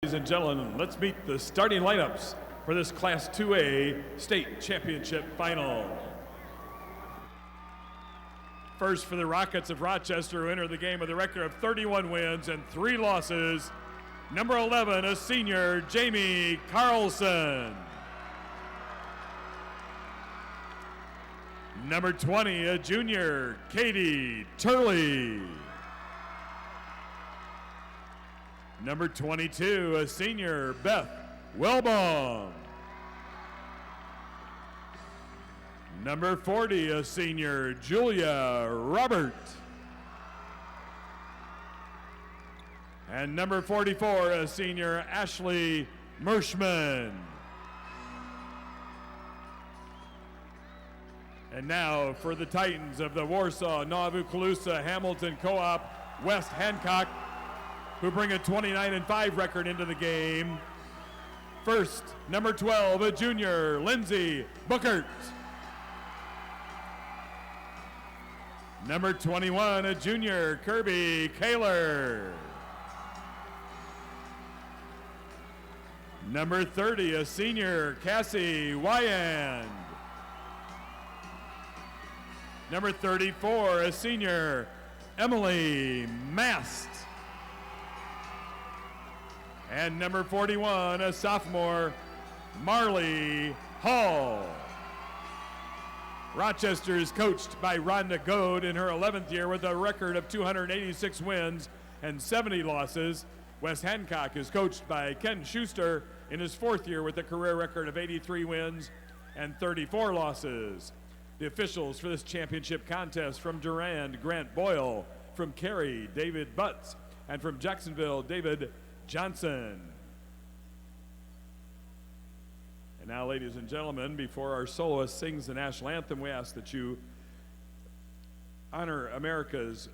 Ladies and gentlemen, let's meet the starting lineups for this Class 2A State Championship Final. First for the Rockets of Rochester, who enter the game with a record of 31 wins and 3 losses, number 11, a senior, Jamie Carlson. Number 20, a junior, Katie Turley. Number 22, a senior, Beth Welbaum. Number 40, a senior, Julia Robert. And number 44, a senior, Ashley Mershman. And now for the Titans of the Warsaw, Nauvoo-Calusa, Hamilton Co-op, West Hancock, who bring a 29-5 record into the game. First, number 12, a junior, Lindsay Bookert. Number 21, a junior, Kirby Kaler. Number 30, a senior, Cassie Wyand. Number 34, a senior, Emily Mast. And number 41, a sophomore, Marley Hall. Rochester is coached by Rhonda Goad in her 11th year with a record of 286 wins and 70 losses. West Hancock is coached by Ken Schuster in his 4th year with a career record of 83 wins and 34 losses. The officials for this championship contest: from Durand, Grant Boyle; from Cary, David Butts; and from Jacksonville, David Johnson. And now, ladies and gentlemen, before our soloist sings the national anthem, we ask that you honor America's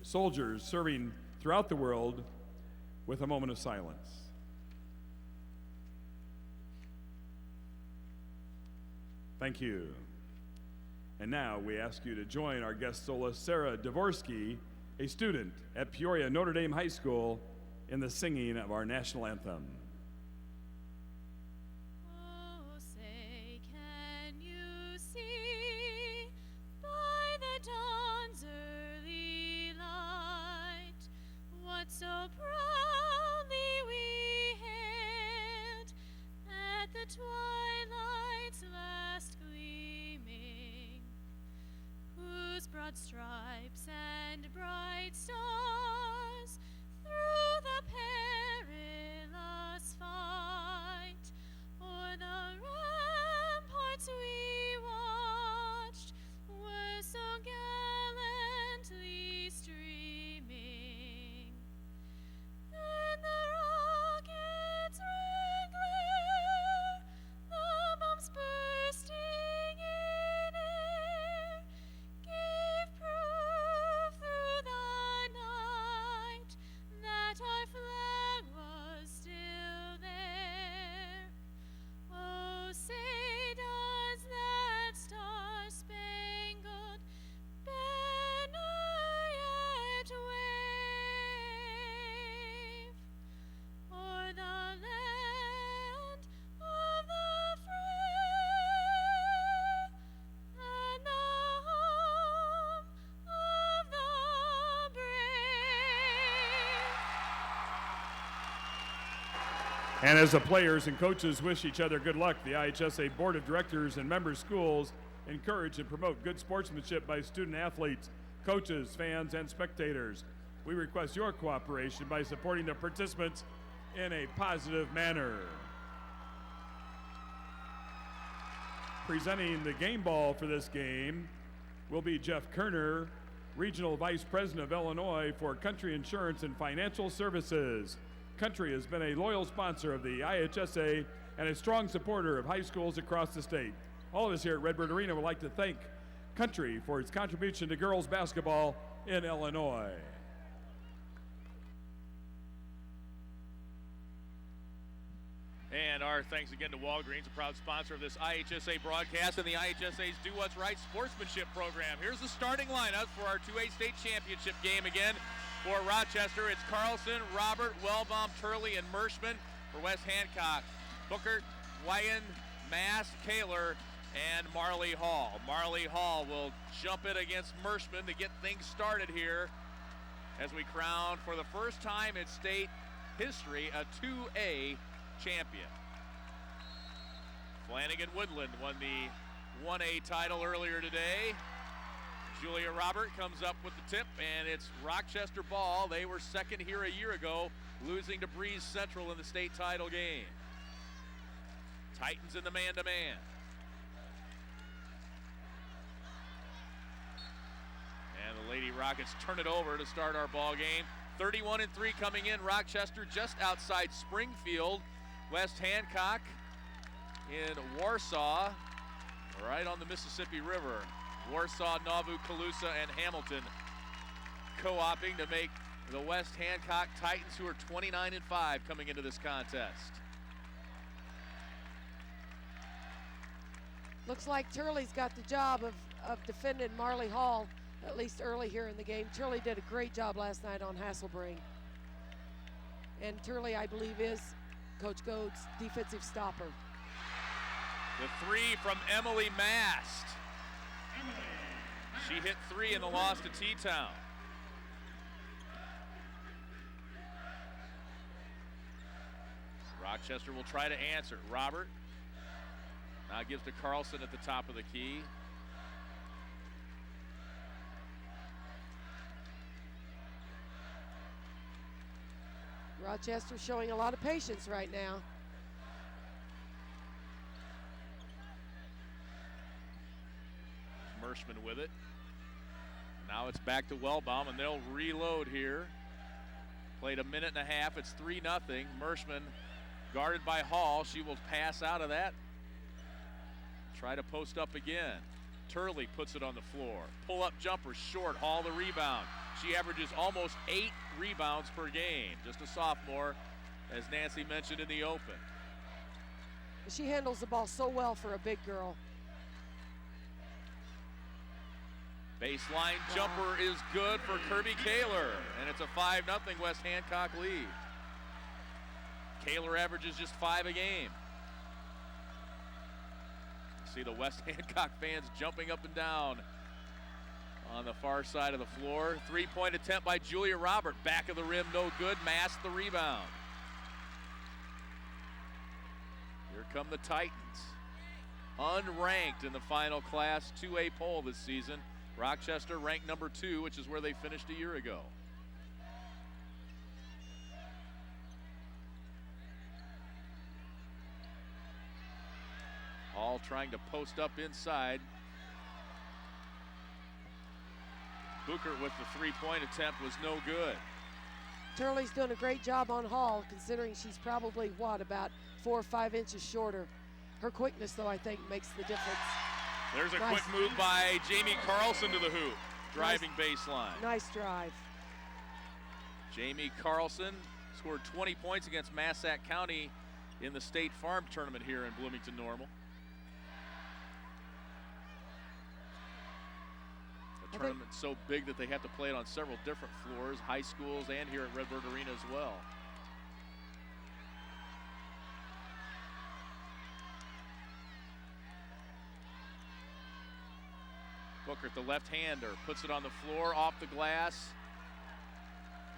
soldiers serving throughout the world with a moment of silence. Thank you. And now we ask you to join our guest soloist, Sarah Dvorsky, a student at Peoria Notre Dame High School, in the singing of our national anthem. Oh, say, can you see by the dawn's early light what so proudly we hailed at the twilight's last gleaming, whose broad stripes and bright stars through the perilous fight o'er the ramparts we watched were so gallantly streaming. Then the rockets rang clear, the bombs bursting in air gave proof through the night that our flag was still there. Oh, say does that star-spangled banner yet wave o'er the land of the free and the home of the brave? And as the players and coaches wish each other good luck, the IHSA Board of Directors and member schools encourage and promote good sportsmanship by student athletes, coaches, fans, and spectators. We request your cooperation by supporting the participants in a positive manner. Presenting the game ball for this game will be Jeff Kerner, Regional Vice President of Illinois for Country Insurance and Financial Services. Country has been a loyal sponsor of the IHSA and a strong supporter of high schools across the state. All of us here at Redbird Arena would like to thank Country for its contribution to girls basketball in Illinois. And our thanks again to Walgreens, a proud sponsor of this IHSA broadcast and the IHSA's Do What's Right sportsmanship program. Here's the starting lineup for our 2A state championship game again. For Rochester, it's Carlson, Robert, Wellbaum, Turley, and Merschman. For West Hancock, Bookert, Wyan, Mass, Kaler, and Marley Hall. Marley Hall will jump it against Merschman to get things started here as we crown, for the first time in state history, a 2A champion. Flanagan Woodland won the 1A title earlier today. Julia Robert comes up with the tip, and it's Rochester ball. They were second here a year ago, losing to Breeze Central in the state title game. Titans in the man-to-man. And the Lady Rockets turn it over to start our ball game. 31-3 coming in. Rochester just outside Springfield. West Hancock in Warsaw, right on the Mississippi River. Warsaw, Nauvoo, Colusa, and Hamilton co-opting to make the West Hancock Titans, who are 29-5 coming into this contest. Looks like Turley's got the job of defending Marley Hall, at least early here in the game. Turley did a great job last night on Hasselbring. And Turley, I believe, is Coach Gode's defensive stopper. The three from Emily Mast. She hit three in the loss to T-Town. Rochester will try to answer. Robert now gives to Carlson at the top of the key. Rochester showing a lot of patience right now. Merschman with it. Now it's back to Wellbaum, and they'll reload here. Played a minute and a half. It's 3-0. Merschman guarded by Hall. She will pass out of that. Try to post up again. Turley puts it on the floor. Pull-up jumper short. Hall the rebound. She averages almost 8 rebounds per game. Just a sophomore, as Nancy mentioned in the open. She handles the ball so well for a big girl. Baseline jumper is good for Kirby Kaler, and it's a 5-0 West Hancock lead. Kaler averages just 5 a game. See the West Hancock fans jumping up and down on the far side of the floor. 3-point attempt by Julia Robert. Back of the rim, no good. Mass the rebound. Here come the Titans. Unranked in the final Class 2A poll this season. Rochester ranked number 2, which is where they finished a year ago. Hall trying to post up inside. Booker with the 3-point attempt was no good. Turley's doing a great job on Hall, considering she's probably, about 4 or 5 inches shorter. Her quickness, though, I think makes the difference. There's a quick move by Jamie Carlson to the hoop. Driving baseline. Nice drive. Jamie Carlson scored 20 points against Massac County in the State Farm Tournament here in Bloomington Normal. The tournament's so big that they have to play it on several different floors, high schools and here at Redbird Arena as well. Booker, the left-hander, puts it on the floor, off the glass.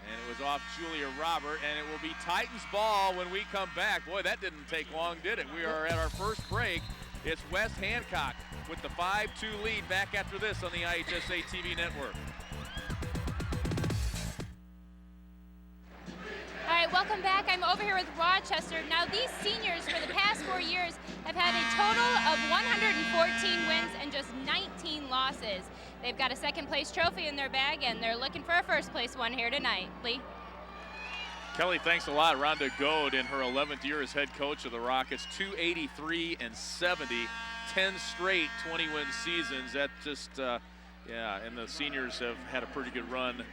And it was off Julia Robert, and it will be Titans ball when we come back. Boy, that didn't take long, did it? We are at our first break. It's West Hancock with the 5-2 lead. Back after this on the IHSA TV network. All right, welcome back. I'm over here with Rochester. Now, these seniors for the past 4 years have had a total of 114 wins and just 19 losses. They've got a second-place trophy in their bag, and they're looking for a first-place one here tonight. Lee? Kelly, thanks a lot. Rhonda Goad in her 11th year as head coach of the Rockets, 283-70, 10 straight 20-win seasons. That just, yeah, and the seniors have had a pretty good run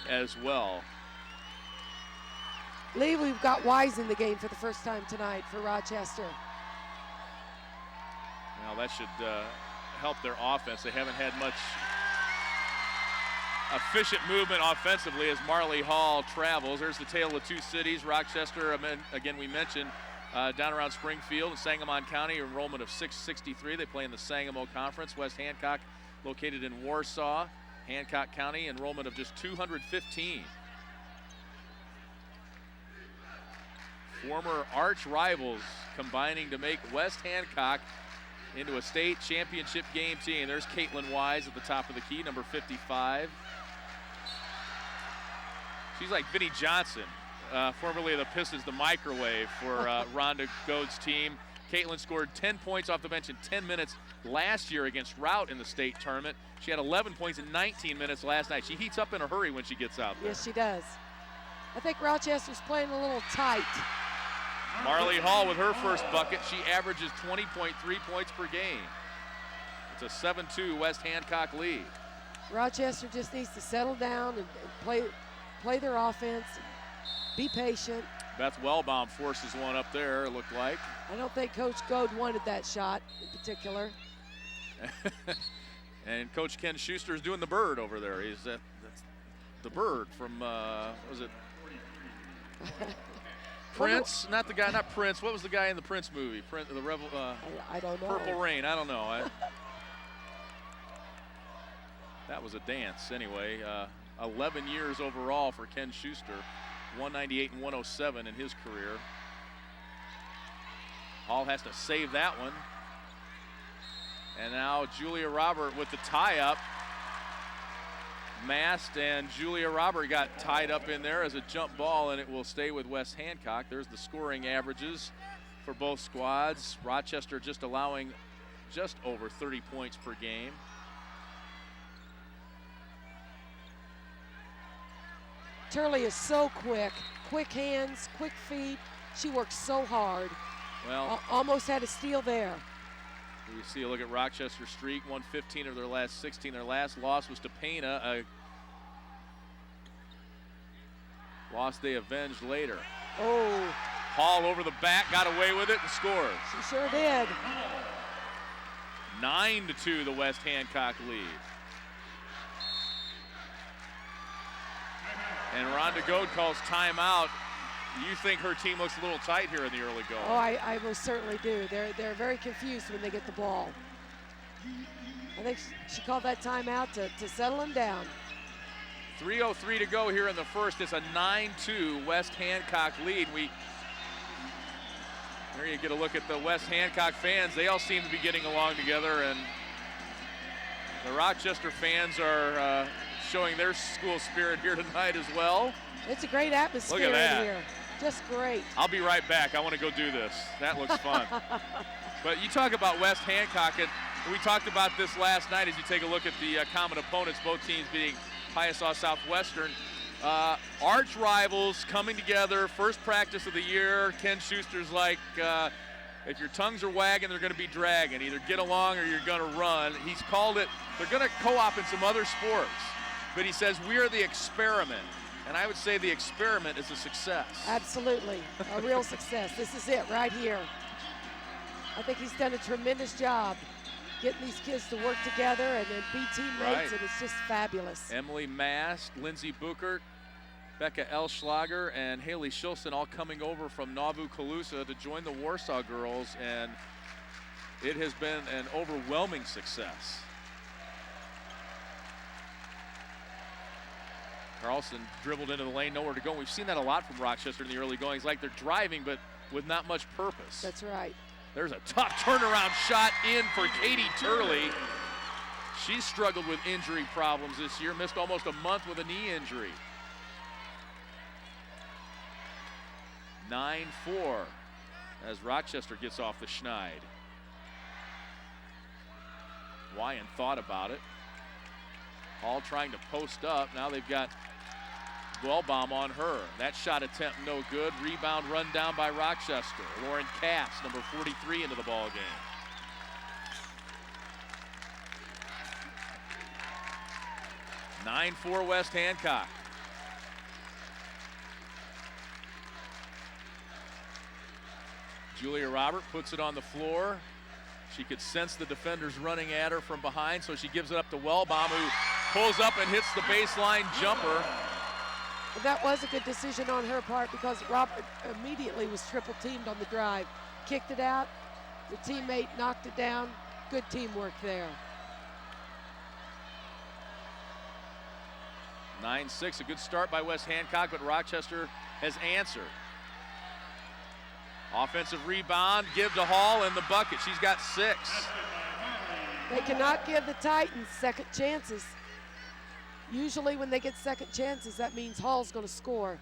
as well. Lee, we've got Wise in the game for the first time tonight for Rochester. Now that should help their offense. They haven't had much efficient movement offensively as Marley Hall travels. There's the tale of two cities. Rochester, again, we mentioned, down around Springfield in Sangamon County, enrollment of 663. They play in the Sangamo Conference. West Hancock, located in Warsaw, Hancock County, enrollment of just 215. Former arch rivals combining to make West Hancock into a state championship game team. There's Caitlin Wise at the top of the key, number 55. She's like Vinnie Johnson, formerly of the Pistons, the microwave for Rhonda Gode's team. Caitlin scored 10 points off the bench in 10 minutes last year against Rout in the state tournament. She had 11 points in 19 minutes last night. She heats up in a hurry when she gets out there. Yes, she does. I think Rochester's playing a little tight. Marley Hall with her first bucket. She averages 20.3 points per game. It's a 7-2 West Hancock lead. Rochester just needs to settle down and play their offense, be patient. Beth Wellbaum forces one up there, it looked like. I don't think Coach Gode wanted that shot in particular. And Coach Ken Schuster is doing the bird over there. That's the bird from, was it Prince? Not the guy, not Prince. What was the guy in the Prince movie? The Rebel. I don't know. Purple Rain. I don't know. That was a dance anyway. 11 years overall for Ken Schuster. 198 and 107 in his career. Hall has to save that one. And now Julia Robert with the tie-up. Mast and Julia Robert got tied up in there as a jump ball, and it will stay with West Hancock. There's the scoring averages for both squads. Rochester just allowing just over 30 points per game. Turley is so quick hands, quick feet. She works so hard. Well, almost had a steal there. You see a look at Rochester's streak, won 15 of their last 16. Their last loss was to Pena, a loss they avenged later. Oh. Hall over the back, got away with it and scored. She sure did. 9-2 the West Hancock lead. And Rhonda Gode calls timeout. You think her team looks a little tight here in the early going? Oh, I most certainly do. They're very confused when they get the ball. I think she called that timeout to settle them down. 3:03 to go here in the first. It's a 9-2 West Hancock lead. There you get a look at the West Hancock fans. They all seem to be getting along together, and the Rochester fans are showing their school spirit here tonight as well. It's a great atmosphere Look at that. in here. Just great. I'll be right back. I want to go do this. That looks fun. But you talk about West Hancock, and we talked about this last night as you take a look at the common opponents, both teams being Hiasaw Southwestern. Arch rivals coming together, first practice of the year. Ken Schuster's like, if your tongues are wagging, they're going to be dragging. Either get along or you're going to run. He's called it, they're going to co-op in some other sports. But he says, we are the experiment. And I would say the experiment is a success. Absolutely, a real success. This is it right here. I think he's done a tremendous job getting these kids to work together and then be teammates, Right. and it's just fabulous. Emily Mast, Lindsay Buchert, Becca Elschlager, and Haley Schilson all coming over from Nauvoo-Calusa to join the Warsaw girls, and it has been an overwhelming success. Carlson dribbled into the lane, nowhere to go. We've seen that a lot from Rochester in the early goings, like they're driving but with not much purpose. That's right. There's a tough turnaround shot in for Katie Turley. She's struggled with injury problems this year, missed almost a month with a knee injury. 9-4 as Rochester gets off the schneid. Wyan thought about it. Hall trying to post up. Now they've got Wellbaum on her. That shot attempt no good. Rebound run down by Rochester. Lauren Cass, number 43, into the ball game. (9-4) West Hancock. Julia Robert puts it on the floor. She could sense the defenders running at her from behind, so she gives it up to Wellbaum, who pulls up and hits the baseline jumper. That was a good decision on her part because Robert immediately was triple teamed on the drive. Kicked it out, the teammate knocked it down. Good teamwork there. 9-6, a good start by West Hancock, but Rochester has answered. Offensive rebound, give to Hall in the bucket. She's got 6. They cannot give the Titans second chances. Usually when they get second chances, that means Hall's going to score.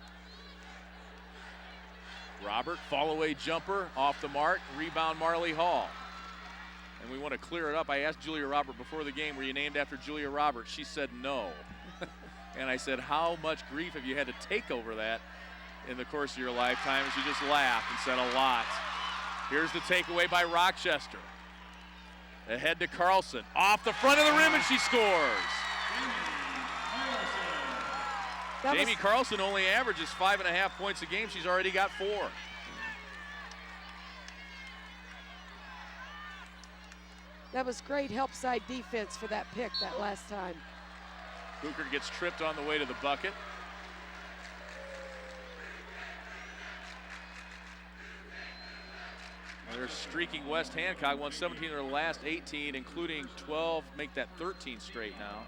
Robert, fall away jumper, off the mark, rebound Marley Hall. And we want to clear it up. I asked Julia Robert before the game, were you named after Julia Roberts? She said no. And I said, how much grief have you had to take over that in the course of your lifetime? And she just laughed and said a lot. Here's the takeaway by Rochester. Ahead to Carlson, off the front of the rim, and she scores. Jamie Carlson only averages 5.5 points a game. She's already got 4. That was great help side defense for that pick that last time. Booker gets tripped on the way to the bucket. They're streaking West Hancock, won 17 of their last 18, including 12, make that 13 straight now.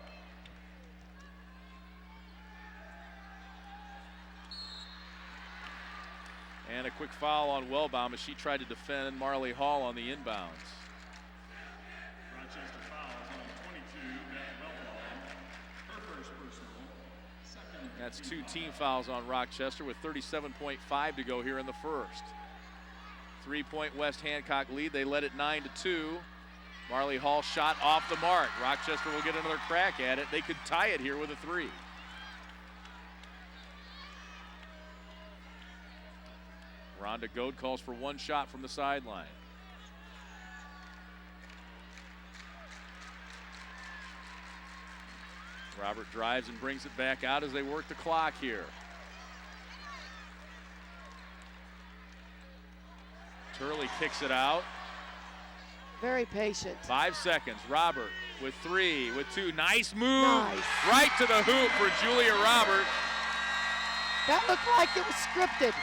And a quick foul on Wellbaum as she tried to defend Marley Hall on the inbounds. Rochester fouls on 22, Wellbaum. Her first personal. Second. That's 2 team fouls on Rochester with 37.5 to go here in the first. 3-point West Hancock lead. They led it 9-2. Marley Hall shot off the mark. Rochester will get another crack at it. They could tie it here with a 3. Rhonda Goad calls for 1 shot from the sideline. Robert drives and brings it back out as they work the clock here. Turley kicks it out. Very patient. 5 seconds. Robert with 3, with 2. Nice move. Nice. Right to the hoop for Julia Robert. That looked like it was scripted.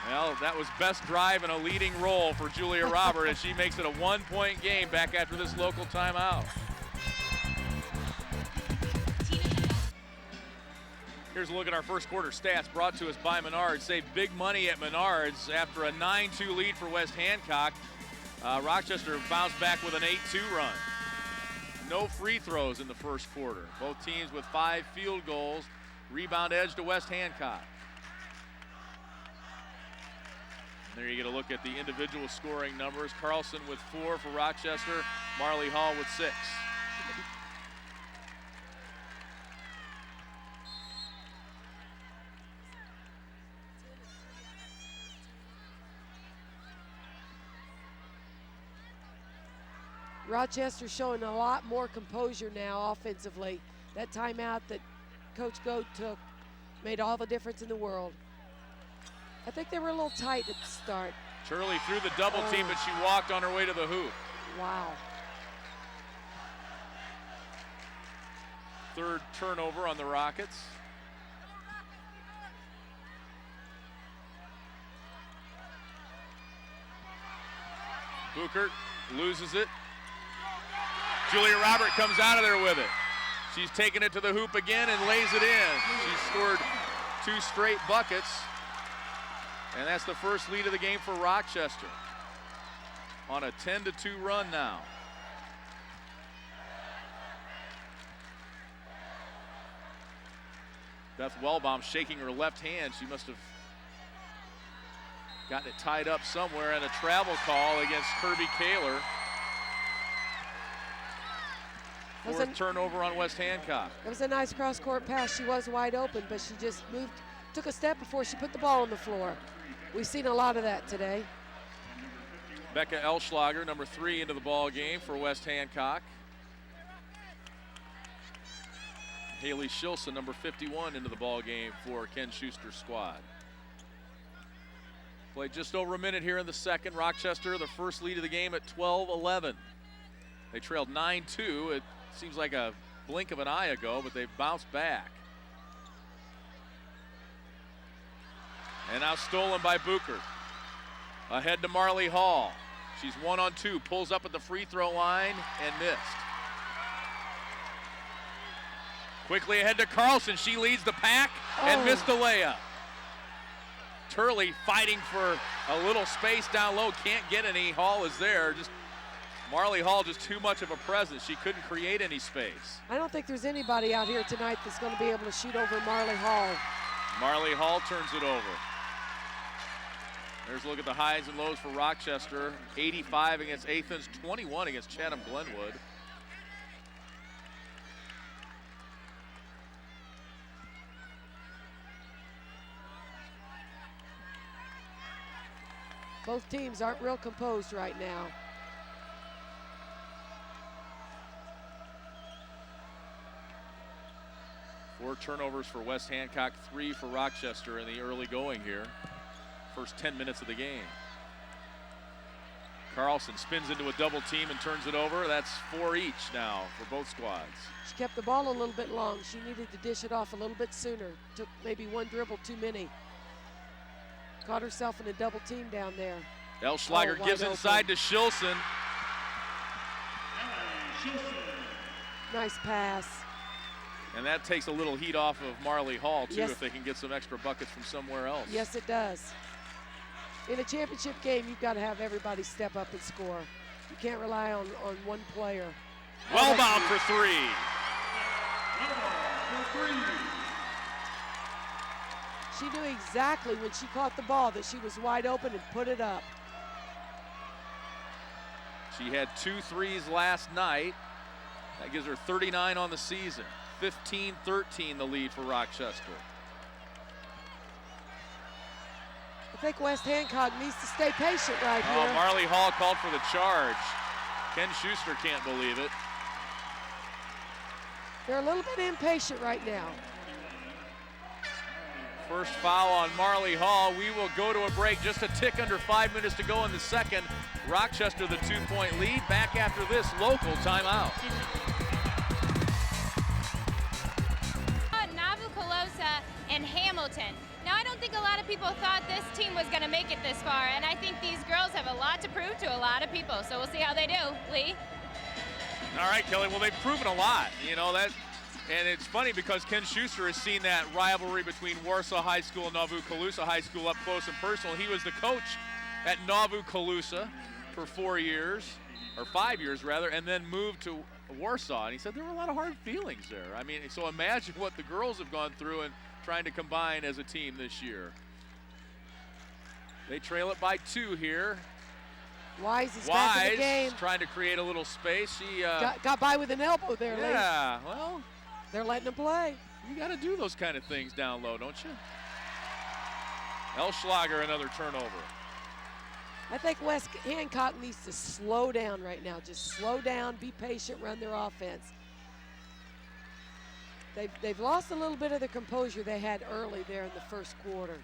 Well, that was best drive and a leading role for Julia Robert as she makes it a 1-point game back after this local timeout. Here's a look at our first quarter stats brought to us by Menards. Save big money at Menards after a 9-2 lead for West Hancock. Rochester bounced back with an 8-2 run. No free throws in the first quarter. Both teams with 5 field goals. Rebound edge to West Hancock. There you get a look at the individual scoring numbers. Carlson with 4 for Rochester. Marley Hall with 6. Rochester showing a lot more composure now offensively. That timeout that Coach Goad took made all the difference in the world. I think they were a little tight at the start. Turley threw the double team, but she walked on her way to the hoop. Wow. Third turnover on the Rockets. Buchert loses it. Julia Robert comes out of there with it. She's taking it to the hoop again and lays it in. She scored 2 straight buckets. And that's the first lead of the game for Rochester. On a 10-2 run now. Beth Wellbaum shaking her left hand. She must have gotten it tied up somewhere, and a travel call against Kirby Kaler. Fourth turnover on West Hancock. It was a nice cross-court pass. She was wide open, but she just moved, took a step before she put the ball on the floor. We've seen a lot of that today. Becca Elschlager, number 3, into the ball game for West Hancock. Haley Shilson, number 51, into the ball game for Ken Schuster's squad. Played just over a minute here in the second. Rochester, the first lead of the game at 12-11. They trailed 9-2. It seems like a blink of an eye ago, but they've bounced back. And now stolen by Buchert. Ahead to Marley Hall. She's 1-on-2, pulls up at the free throw line and missed. Quickly ahead to Carlson. She leads the pack and missed the layup. Turley fighting for a little space down low, can't get any. Hall is there. Just Marley Hall, just too much of a presence. She couldn't create any space. I don't think there's anybody out here tonight that's going to be able to shoot over Marley Hall. Marley Hall turns it over. There's a look at the highs and lows for Rochester. 85 against Athens, 21 against Chatham Glenwood. Both teams aren't real composed right now. Four turnovers for West Hancock, 3 for Rochester in the early going here. First 10 minutes of the game. Carlson spins into a double team and turns it over. That's 4 each now for both squads. She kept the ball a little bit long. She needed to dish it off a little bit sooner. Took maybe one dribble too many. Caught herself in a double team down there. Elschlager gives inside to Shilson. Nice pass. And that takes a little heat off of Marley Hall, too, Yes. if they can get some extra buckets from somewhere else. Yes, it does. In a championship game, you've got to have everybody step up and score. You can't rely on one player. Wellbaum for 3. She knew exactly when she caught the ball that she was wide open and put it up. She had 2 threes last night. That gives her 39 on the season. 15-13 the lead for Rochester. I think West Hancock needs to stay patient right here. Marley Hall called for the charge. Ken Schuster can't believe it. They're a little bit impatient right now. First foul on Marley Hall. We will go to a break. Just a tick under 5 minutes to go in the second. Rochester the 2-point lead. Back after this local timeout. Nauvoo-Colosa and Hamilton. Now, I don't think a lot of people thought this team was going to make it this far, and I think these girls have a lot to prove to a lot of people, so we'll see how they do. Lee? All right, Kelly. Well, they've proven a lot. You know, that, and it's funny because Ken Schuster has seen that rivalry between Warsaw High School and Nauvoo-Colosa High School up close and personal. He was the coach at Nauvoo-Colosa for 4 years, or 5 years rather, and then moved to Warsaw. And he said there were a lot of hard feelings there. I mean, so imagine what the girls have gone through and trying to combine as a team this year. They trail it by 2 here. Wise is back in the game. Trying to create a little space. She got by with an elbow there, Lee. Yeah, well, they're letting him play. you got to do those kind of things down low, don't you? Elschlager, another turnover. I think West Hancock needs to slow down right now. Just slow down, be patient, run their offense. They've lost a little bit of the composure they had early there in the first quarter.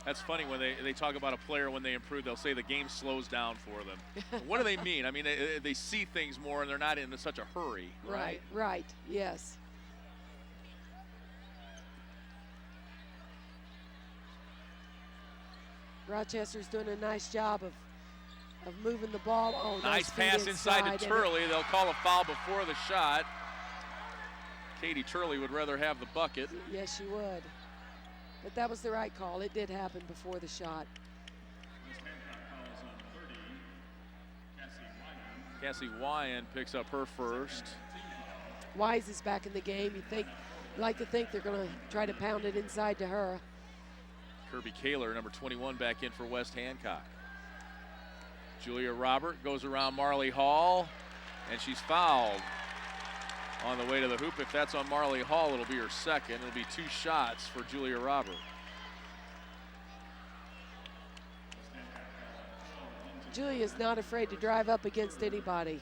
That's funny when they talk about a player when they improve, they'll say the game slows down for them. What do they mean? I mean, they see things more and they're not in such a hurry, right? Right, yes. Rochester's doing a nice job of moving the ball. Oh, nice pass inside to Turley. They'll call a foul before the shot. Katie Turley would rather have the bucket. Yes, she would. But that was the right call. It did happen before the shot. Cassie Wyan picks up her first. Wise is back in the game. You like to think they're going to try to pound it inside to her. Kirby Kaler, number 21, back in for West Hancock. Julia Robert goes around Marley Hall, and she's fouled on the way to the hoop. If that's on Marley Hall, it'll be her second. It'll be 2 shots for Julia Robert. Julia's not afraid to drive up against anybody.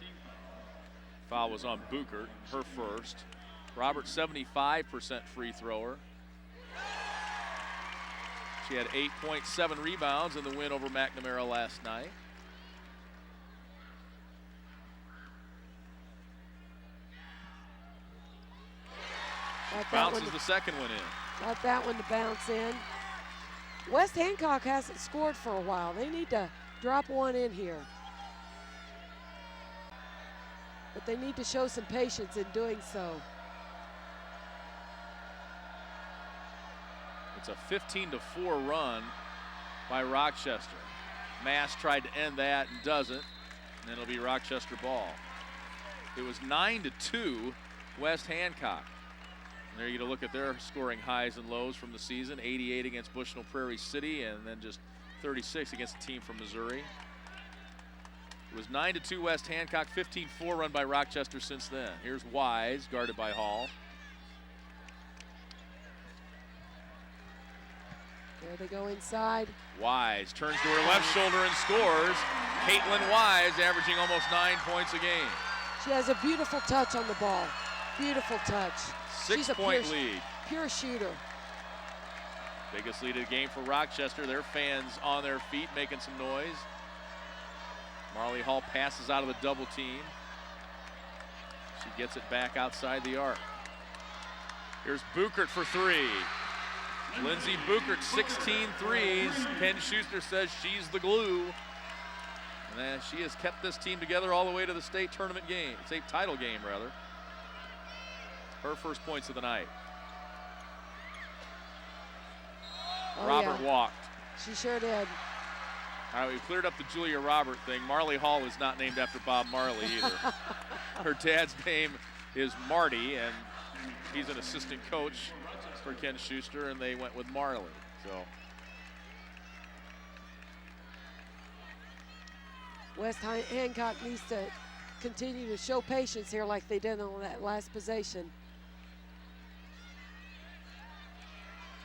Foul was on Buchert, her first. Robert, 75% free thrower. She had 8.7 rebounds in the win over McNamara last night. Bounces the second one in. Got that one to bounce in. West Hancock hasn't scored for a while. They need to drop one in here. But they need to show some patience in doing so. It's a 15-4 run by Rochester. Mass tried to end that and doesn't, and it'll be Rochester ball. It was 9-2 West Hancock. And there you get a look at their scoring highs and lows from the season. 88 against Bushnell Prairie City, and then just 36 against a team from Missouri. It was 9-2 West Hancock, 15-4 run by Rochester since then. Here's Wise, guarded by Hall. There they go inside. Wise turns to her left shoulder and scores. Caitlin Wise averaging almost 9 points a game. She has a beautiful touch on the ball. Beautiful touch. She's a 6-point lead. Pure shooter. Biggest lead of the game for Rochester. Their fans on their feet making some noise. Marley Hall passes out of the double team. She gets it back outside the arc. Here's Buchert for three. Lindsey Buchert, 16 threes. Ken Schuster says she's the glue. And she has kept this team together all the way to the state tournament game, state title game rather. Her first points of the night. Robert walked. She sure did. All right, we cleared up the Julia Robert thing. Marley Hall is not named after Bob Marley either. Her dad's name is Marty, and he's an assistant coach for Ken Schuster, and they went with Marley. So West Hancock needs to continue to show patience here like they did on that last possession.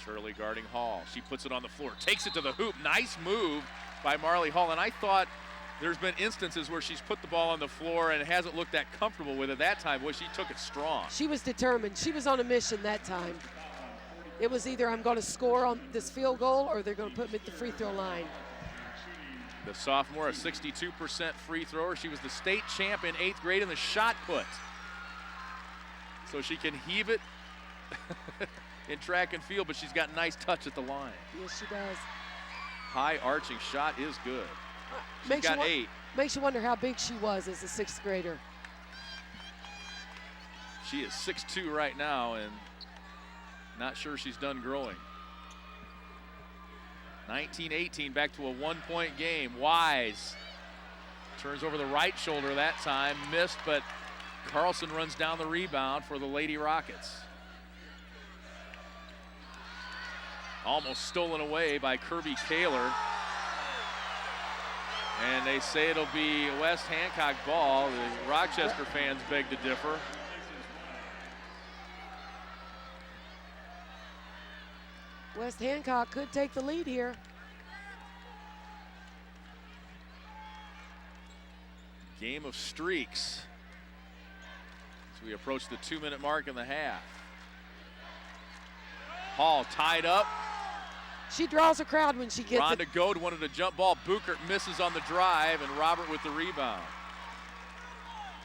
Turley guarding Hall. She puts it on the floor, takes it to the hoop. Nice move by Marley Hall. And I thought there's been instances where she's put the ball on the floor and hasn't looked that comfortable with it. That time, boy, she took it strong. She was determined. She was on a mission that time. It was either I'm going to score on this field goal or they're going to put me at the free throw line. The sophomore, a 62% free thrower. She was the state champ in 8th grade in the shot put. So she can heave it in track and field, but she's got nice touch at the line. Yes, she does. High arching shot is good. She's got 8. Makes you wonder how big she was as a 6th grader. She is 6'2" right now and not sure she's done growing. 19-18, back to a 1-point game. Wise turns over the right shoulder that time, missed, but Carlson runs down the rebound for the Lady Rockets. Almost stolen away by Kirby Kaler. And they say it'll be West Hancock ball. The Rochester fans beg to differ. West Hancock could take the lead here. Game of streaks as we approach the 2-minute mark in the half. Hall tied up. She draws a crowd when she gets Rhonda it. Goad wanted a jump ball. Buchert misses on the drive, and Robert with the rebound.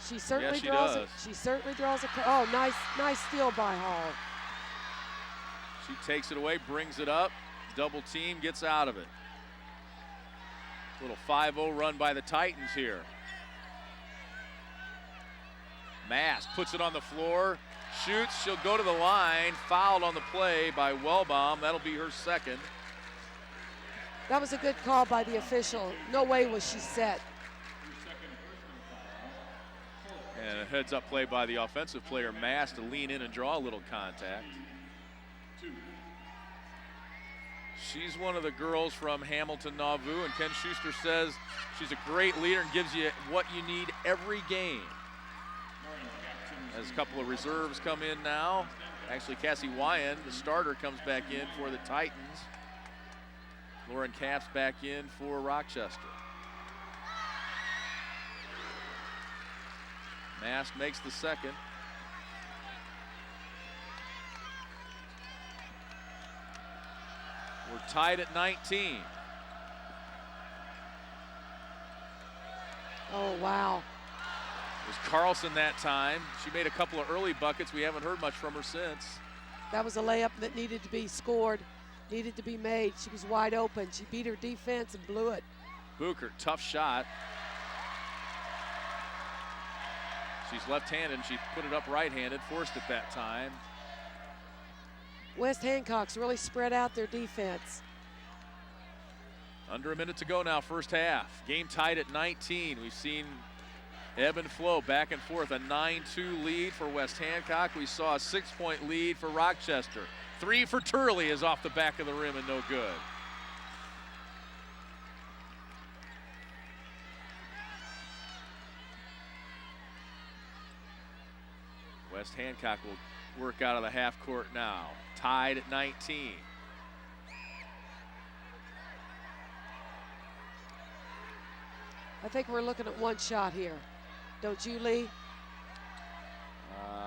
She certainly yes, she draws does. She certainly draws a crowd. Oh, nice steal by Hall. She takes it away, brings it up, double team, gets out of it. Little 5-0 run by the Titans here. Mast puts it on the floor, shoots, she'll go to the line, fouled on the play by Wellbaum. That'll be her second. That was a good call by the official. No way was she set. And a heads-up play by the offensive player, Mast, to lean in and draw a little contact. She's one of the girls from Hamilton, Nauvoo, and Ken Schuster says she's a great leader and gives you what you need every game. As a couple of reserves come in now. Actually, Cassie Wyan, the starter, comes back in for the Titans. Lauren Capps back in for Rochester. Mast makes the second. We're tied at 19. Oh, wow. It was Carlson that time. She made a couple of early buckets. We haven't heard much from her since. That was a layup that needed to be scored, needed to be made. She was wide open. She beat her defense and blew it. Bucher, tough shot. She's left-handed, and she put it up right-handed, forced it that time. West Hancock's really spread out their defense. Under a minute to go now, first half. Game tied at 19. We've seen ebb and flow back and forth. A 9-2 lead for West Hancock. We saw a 6-point lead for Rochester. 3 for Turley is off the back of the rim and no good. West Hancock will work out of the half court now. Tied at 19. I think we're looking at one shot here. Don't you, Lee?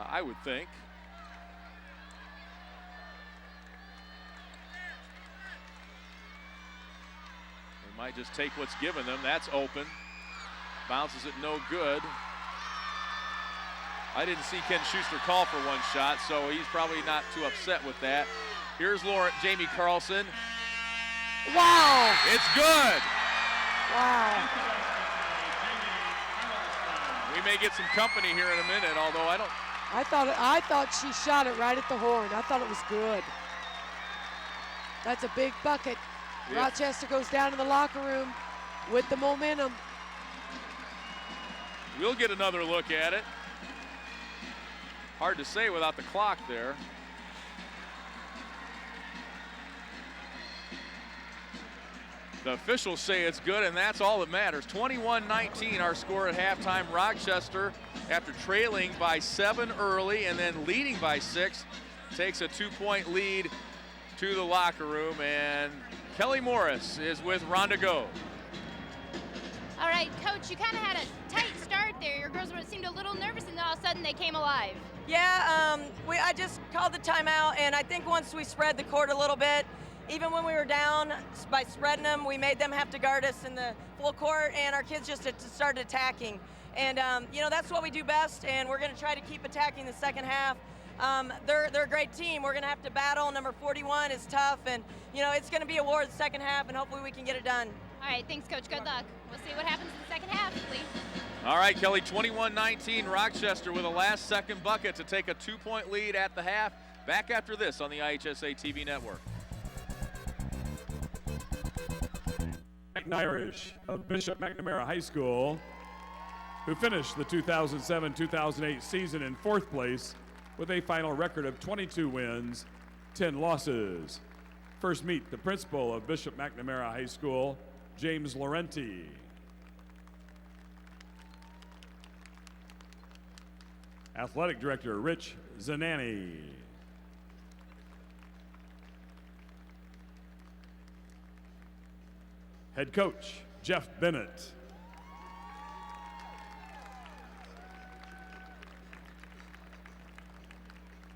I would think. They might just take what's given them. That's open. Bounces it no good. I didn't see Ken Schuster call for one shot, so he's probably not too upset with that. Here's Jamie Carlson. Wow. It's good. Wow. We may get some company here in a minute, although I thought she shot it right at the horn. I thought it was good. That's a big bucket. Yeah. Rochester goes down to the locker room with the momentum. We'll get another look at it. Hard to say without the clock there. The officials say it's good, and that's all that matters. 21-19 our score at halftime. Rochester, after trailing by 7 early and then leading by 6, takes a 2-point lead to the locker room, and Kelly Morris is with Rhonda Go. All right, Coach, you kind of had a tight start there. Your girls seemed a little nervous, and then all of a sudden they came alive. Yeah, I just called the timeout, and I think once we spread the court a little bit, even when we were down, by spreading them, we made them have to guard us in the full court, and our kids just started attacking. And, that's what we do best, and we're going to try to keep attacking the second half. They're a great team. We're going to have to battle. Number 41 is tough, and, it's going to be a war the second half, and hopefully we can get it done. All right, thanks, Coach. Good luck. We'll see what happens in the second half, Lee. All right, Kelly, 21-19, Rochester with a last-second bucket to take a 2-point lead at the half. Back after this on the IHSA TV network. Irish of Bishop McNamara High School, who finished the 2007-2008 season in 4th place with a final record of 22 wins, 10 losses. First meet the principal of Bishop McNamara High School, James Laurenti. Athletic Director Rich Zanani. Head Coach Jeff Bennett.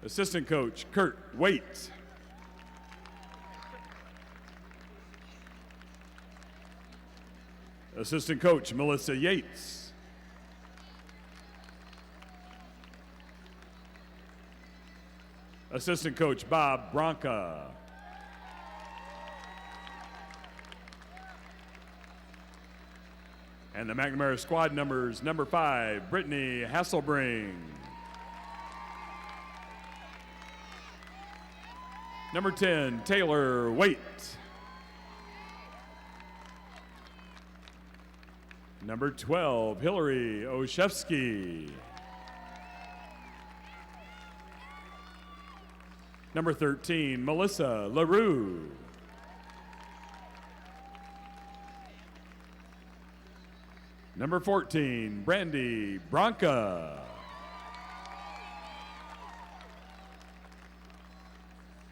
Assistant Coach Kurt Waite. Assistant Coach Melissa Yates. Assistant Coach Bob Bronca. And the McNamara squad numbers, number 5, Brittany Hasselbring. Number 10, Taylor Waite. Number 12, Hillary Oshevsky. Number 13, Melissa LaRue. Number 14, Brandy Bronca.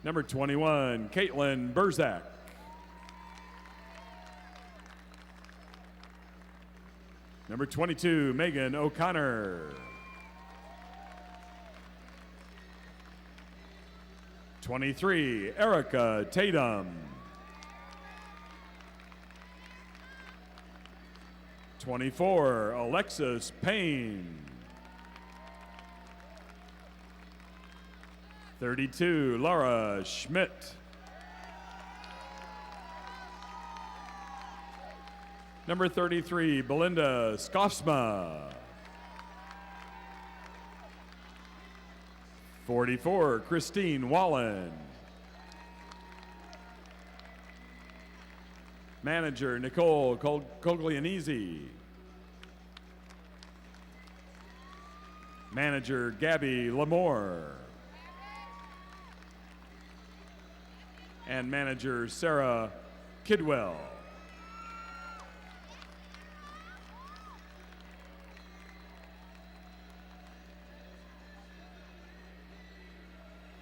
Number 21, Caitlin Burzak. Number 22, Megan O'Connor. '23, Erica Tatum. 24, Alexis Payne. 32, Laura Schmidt. Number 33, Belinda Skofsma. 44, Christine Wallen. Manager, Nicole Coglianese. Manager, Gabby Lamore. And manager, Sarah Kidwell.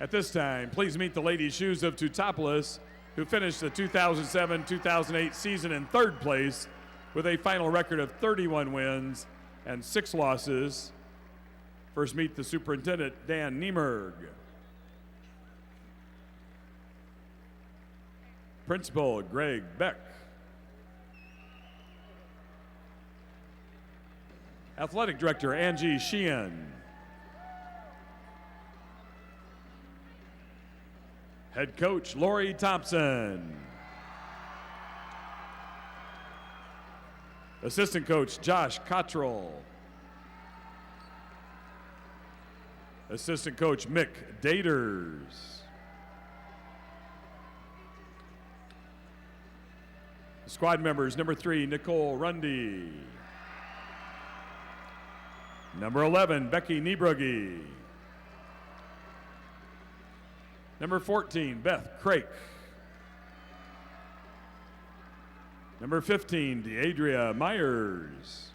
At this time, please meet the ladies' shoes of Teutopolis, who finished the 2007-2008 season in third place with a final record of 31 wins and 6 losses. First meet the superintendent, Dan Niemerg. Principal, Greg Beck. Athletic Director, Angie Sheehan. Head Coach, Lori Thompson. Assistant Coach, Josh Cottrell. Assistant Coach, Mick Daters. Squad members, number 3, Nicole Rundy. Number 11, Becky Niebrugge. Number 14, Beth Crake. Number 15, Deidria Myers.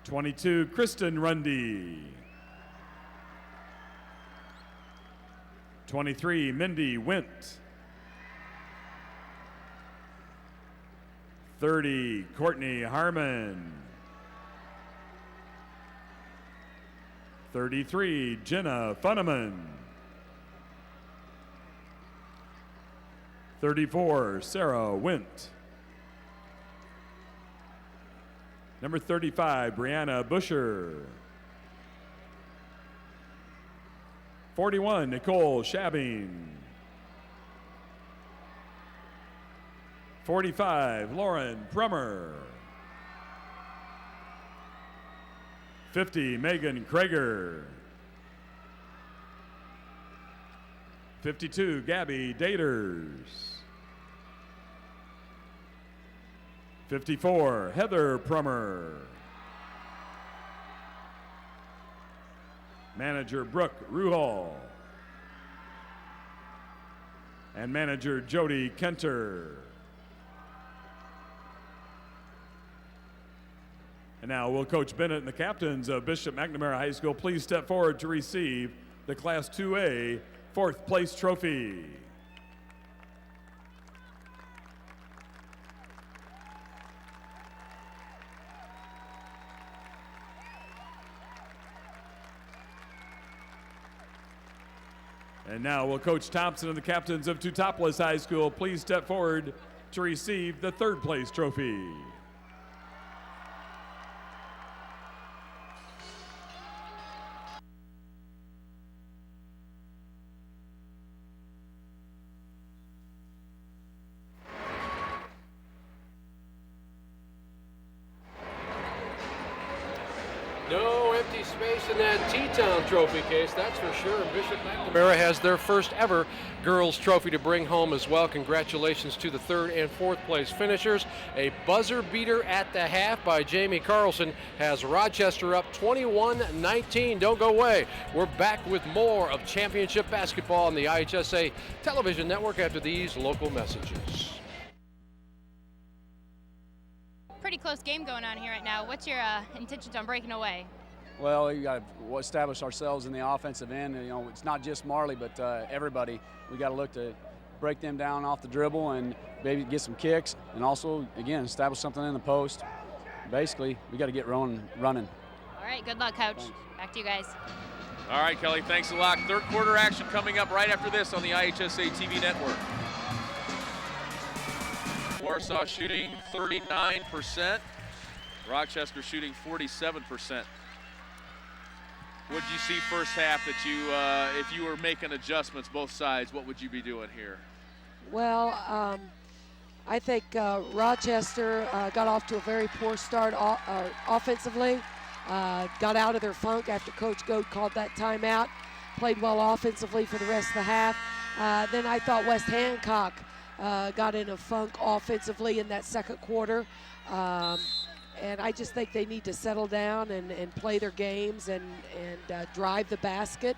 22, Kristen Rundy. 23, Mindy Wint. 30, Courtney Harmon. 33, Jenna Funneman. 34, Sarah Wint. Number 35, Brianna Busher. 41, Nicole Shabbing. 45, Lauren Brummer. 50, Megan Krager. 52, Gabby Daters. 54, Heather Prummer. Manager, Brooke Ruhal. And manager, Jody Kenter. And now will Coach Bennett and the captains of Bishop McNamara High School please step forward to receive the Class 2A 4th place trophy. And now will Coach Thompson and the captains of Teutopolis High School please step forward to receive the 3rd place trophy. No empty space in that T-Town trophy case, that's for sure. Bishop McNamara has their first ever girls trophy to bring home as well. Congratulations to the 3rd and 4th place finishers. A buzzer beater at the half by Jamie Carlson has Rochester up 21-19. Don't go away. We're back with more of championship basketball on the IHSA television network after these local messages. Pretty close game going on here right now. What's your intentions on breaking away? Well, you got to establish ourselves in the offensive end. You know, it's not just Marley, but everybody. We got to look to break them down off the dribble and maybe get some kicks, and also, again, establish something in the post. Basically, we got to get running. All right, good luck, Coach. Thanks. Back to you guys. All right, Kelly, thanks a lot. 3rd quarter action coming up right after this on the IHSA TV network. Warsaw shooting 39%. Rochester shooting 47%. What did you see first half that you, if you were making adjustments both sides, what would you be doing here? Well, I think Rochester got off to a very poor start offensively. Got out of their funk after Coach Goat called that timeout. Played well offensively for the rest of the half. Then I thought West Hancock got in a funk offensively in that second quarter. And I just think they need to settle down and play their games and drive the basket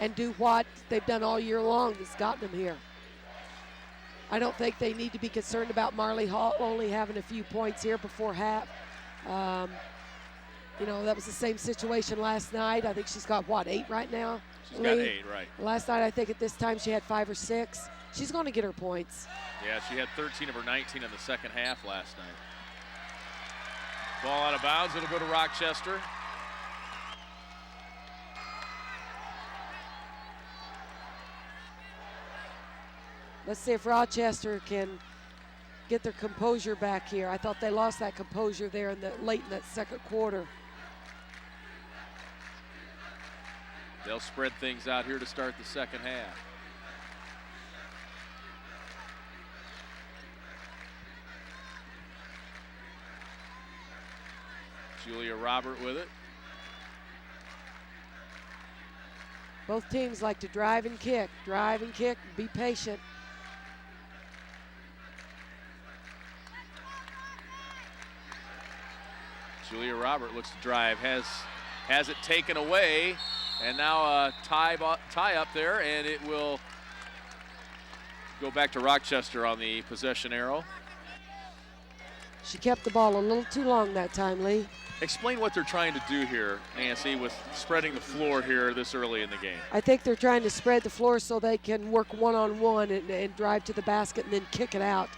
and do what they've done all year long that's gotten them here. I don't think they need to be concerned about Marley Hall only having a few points here before half. You know, that was the same situation last night. I think she's got, what, 8 right now? She's got 8, right. Last night, I think at this time she had 5 or 6. She's going to get her points. Yeah, she had 13 of her 19 in the second half last night. Ball out of bounds. It'll go to Rochester. Let's see if Rochester can get their composure back here. I thought they lost that composure there late in that second quarter. They'll spread things out here to start the second half. Julia Robert with it. Both teams like to drive and kick, be patient. Julia Robert looks to drive, has it taken away, and now a tie up there, and it will go back to Rochester on the possession arrow. She kept the ball a little too long that time, Lee. Explain what they're trying to do here, Nancy, with spreading the floor here this early in the game. I think they're trying to spread the floor so they can work one-on-one and drive to the basket and then kick it out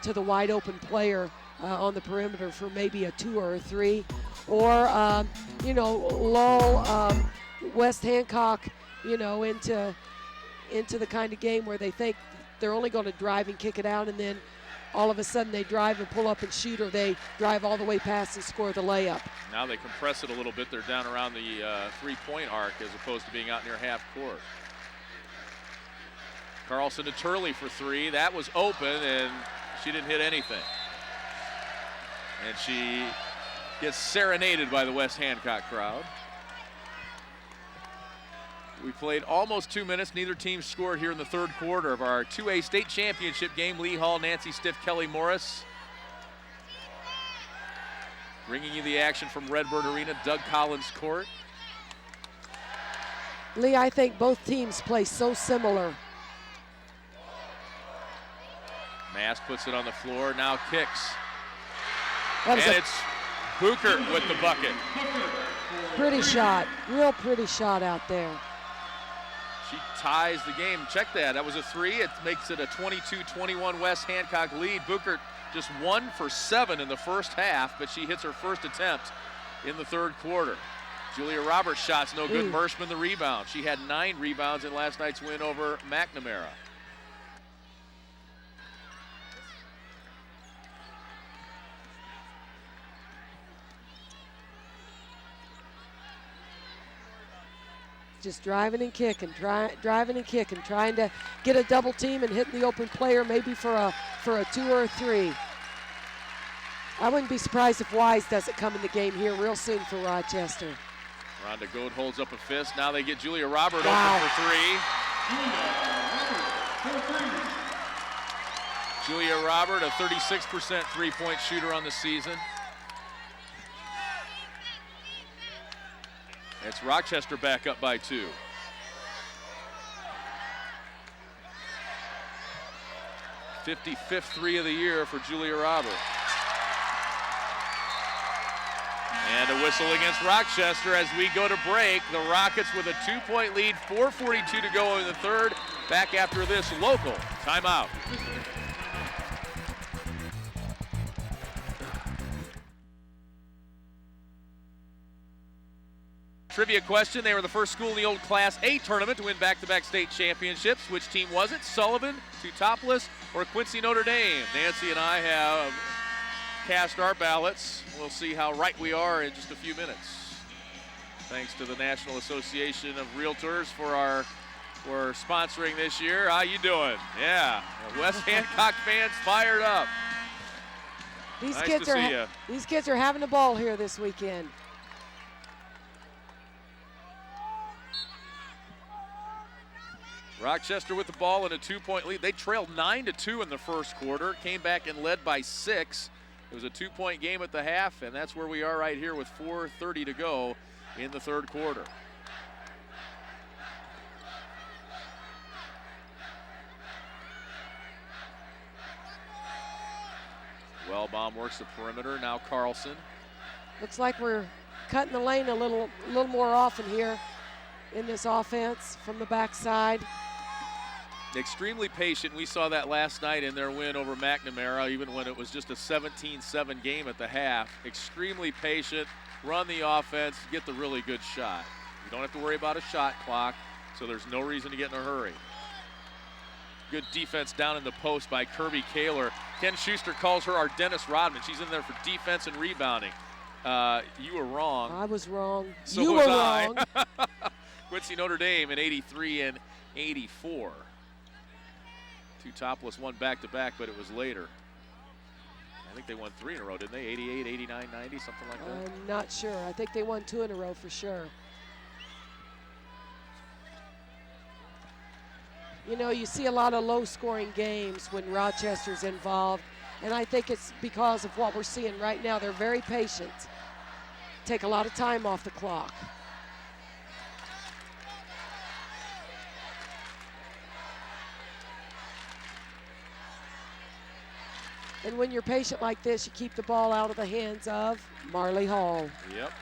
to the wide open player on the perimeter for maybe a 2 or a 3. Or, you know, lull West Hancock, you know, into the kind of game where they think they're only going to drive and kick it out, and then all of a sudden they drive and pull up and shoot, or they drive all the way past and score the layup. Now they compress it a little bit. They're down around the three-point arc as opposed to being out near half court. Carlson to Turley for 3. That was open, and she didn't hit anything. And she gets serenaded by the West Hancock crowd. We played almost 2 minutes. Neither team scored here in the third quarter of our 2A state championship game. Lee Hall, Nancy Stiff, Kelly Morris. Bringing you the action from Redbird Arena, Doug Collins Court. Lee, I think both teams play so similar. Mass puts it on the floor, now kicks. And it's Booker with the bucket. Pretty shot, real pretty shot out there. She ties the game. Check that. That was a 3. It makes it a 22-21 West Hancock lead. Booker just 1 for 7 in the first half, but she hits her first attempt in the third quarter. Julia Roberts' shot's no good. Merschman the rebound. She had 9 rebounds in last night's win over McNamara. Just driving and kicking, driving and kicking, trying to get a double team and hit the open player maybe for a 2 or a 3. I wouldn't be surprised if Wise doesn't come in the game here real soon for Rochester. Rhonda Goad holds up a fist. Now they get Julia Robert Wow. open for 3. Julia Robert, a 36% three-point shooter on the season. It's Rochester back up by 2. '55th 3 of the year for Julia Robert. And a whistle against Rochester as we go to break. The Rockets with a 2-point lead, 4:42 to go in the third. Back after this local timeout. Trivia question, they were the first school in the old Class A tournament to win back-to-back state championships. Which team was it? Sullivan, Teutopolis, or Quincy Notre Dame? Nancy and I have cast our ballots. We'll see how right we are in just a few minutes. Thanks to the National Association of Realtors for sponsoring this year. How you doing? Yeah, West Hancock fans fired up. These Nice kids to see ya. These kids are having a ball here this weekend. Rochester with the ball in a 2-point lead. They trailed 9-2 in the first quarter, came back and led by 6. It was a 2-point game at the half, and that's where we are right here with 4:30 to go in the third quarter. Wellbaum works the perimeter. Now Carlson. Looks like we're cutting the lane a little more often here in this offense from the backside. Extremely patient. We saw that last night in their win over McNamara, even when it was just a 17-7 game at the half. Extremely patient, run the offense, get the really good shot. You don't have to worry about a shot clock, so there's no reason to get in a hurry. Good defense down in the post by Kirby Kaler. Ken Schuster calls her our Dennis Rodman. She's in there for defense and rebounding. You were wrong. I was wrong. So you was were I. wrong. Quincy Notre Dame in 83 and 84. 2 topless, 1 back-to-back, but it was later. I think they won 3 in a row, didn't they? 88, 89, 90, something like that? I'm not sure. I think they won 2 in a row for sure. You know, you see a lot of low-scoring games when Rochester's involved, and I think it's because of what we're seeing right now. They're very patient. Take a lot of time off the clock. And when you're patient like this, you keep the ball out of the hands of Marley Hall. Yep.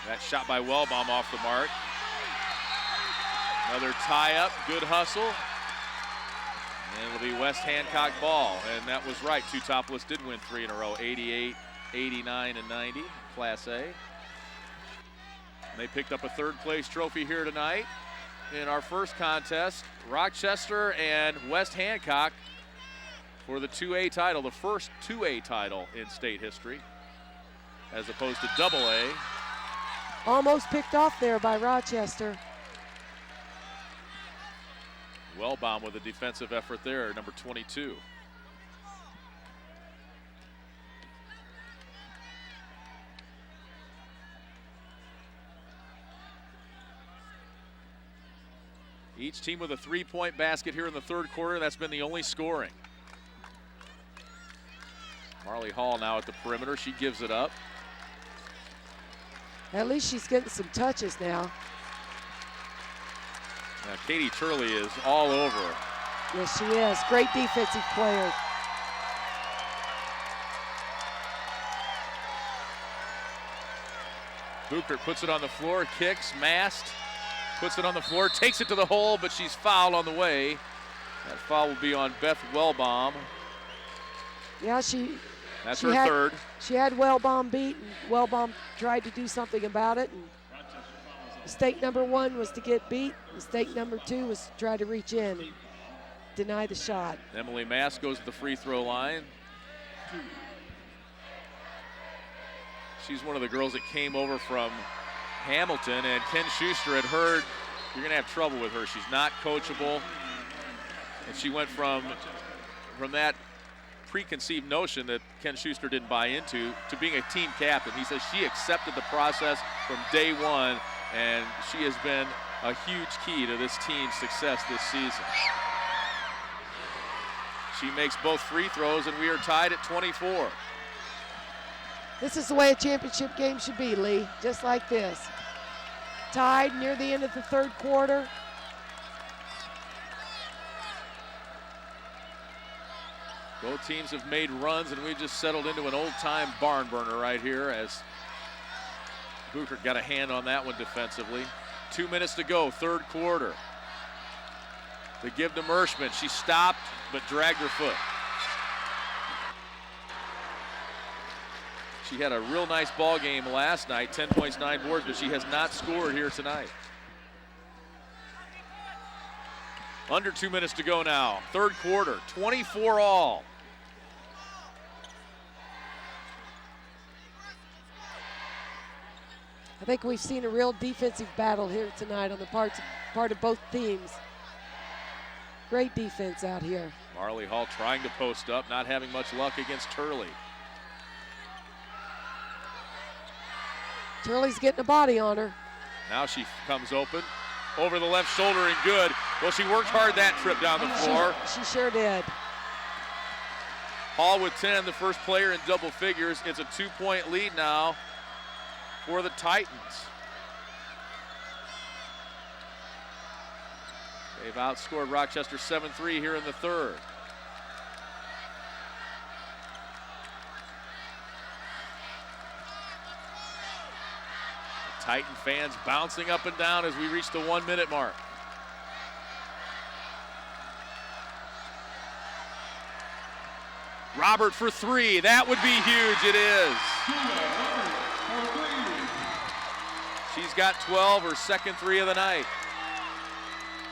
That shot by Wellbaum off the mark. Another tie-up, good hustle. And it'll be West Hancock ball. And that was right, 2 topless did win 3 in a row, 88, 89, and 90, Class A. And they picked up a 3rd place trophy here tonight. In our first contest, Rochester and West Hancock for the 2A title, the first 2A title in state history, as opposed to AA. Almost picked off there by Rochester. Wellbaum with a defensive effort there, number 22. Each team with a 3-point basket here in the third quarter. That's been the only scoring. Marley Hall now at the perimeter. She gives it up. At least she's getting some touches now. Now Katie Turley is all over her. Yes, she is. Great defensive player. Buchert puts it on the floor, kicks, Mast. Puts it on the floor, takes it to the hole, but she's fouled on the way. That foul will be on Beth Wellbaum. Yeah, That's her third. She had Wellbaum beat, and Wellbaum tried to do something about it. And mistake number 1 was to get beat. Mistake number 2 was to try to reach in and deny the shot. Emily Mast goes to the free throw line. She's one of the girls that came over from Hamilton, and Ken Schuster had heard you're going to have trouble with her. She's not coachable. And she went from that preconceived notion that Ken Schuster didn't buy into to being a team captain. He says she accepted the process from day 1, and she has been a huge key to this team's success this season. She makes both free throws, and we are tied at 24. This is the way a championship game should be, Lee, just like this. Tied near the end of the third quarter. Both teams have made runs, and we just settled into an old-time barn burner right here as Buchert got a hand on that one defensively. 2 minutes to go, third quarter. The give to Merschman. She stopped, but dragged her foot. She had a real nice ball game last night, 10 points, 9 boards, but she has not scored here tonight. Under 2 minutes to go now. Third quarter, 24 all. I think we've seen a real defensive battle here tonight on the part of both teams. Great defense out here. Marley Hall trying to post up, not having much luck against Turley. Turley's getting a body on her. Now she comes open, over the left shoulder and good. Well, she worked hard that trip down the floor. She sure did. Hall with 10, the first player in double figures. It's a 2-point lead now for the Titans. They've outscored Rochester 7-3 here in the third. The Titan fans bouncing up and down as we reach the 1-minute mark. Robert for three, that would be huge, it is. She's got 12, her second three of the night.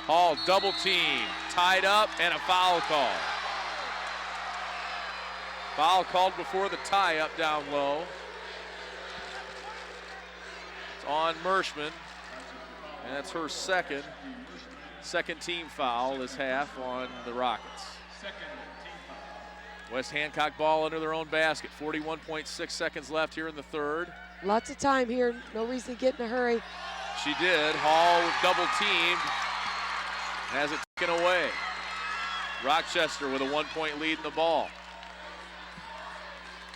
Hall double team, tied up, and a foul call. Foul called before the tie up down low. It's on Merschman, and that's her second team foul this half on the Rockets. West Hancock ball under their own basket. 41.6 seconds left here in the third. Lots of time here. No reason to get in a hurry. She did. Hall double teamed. Has it taken away. Rochester with a 1-point lead in the ball.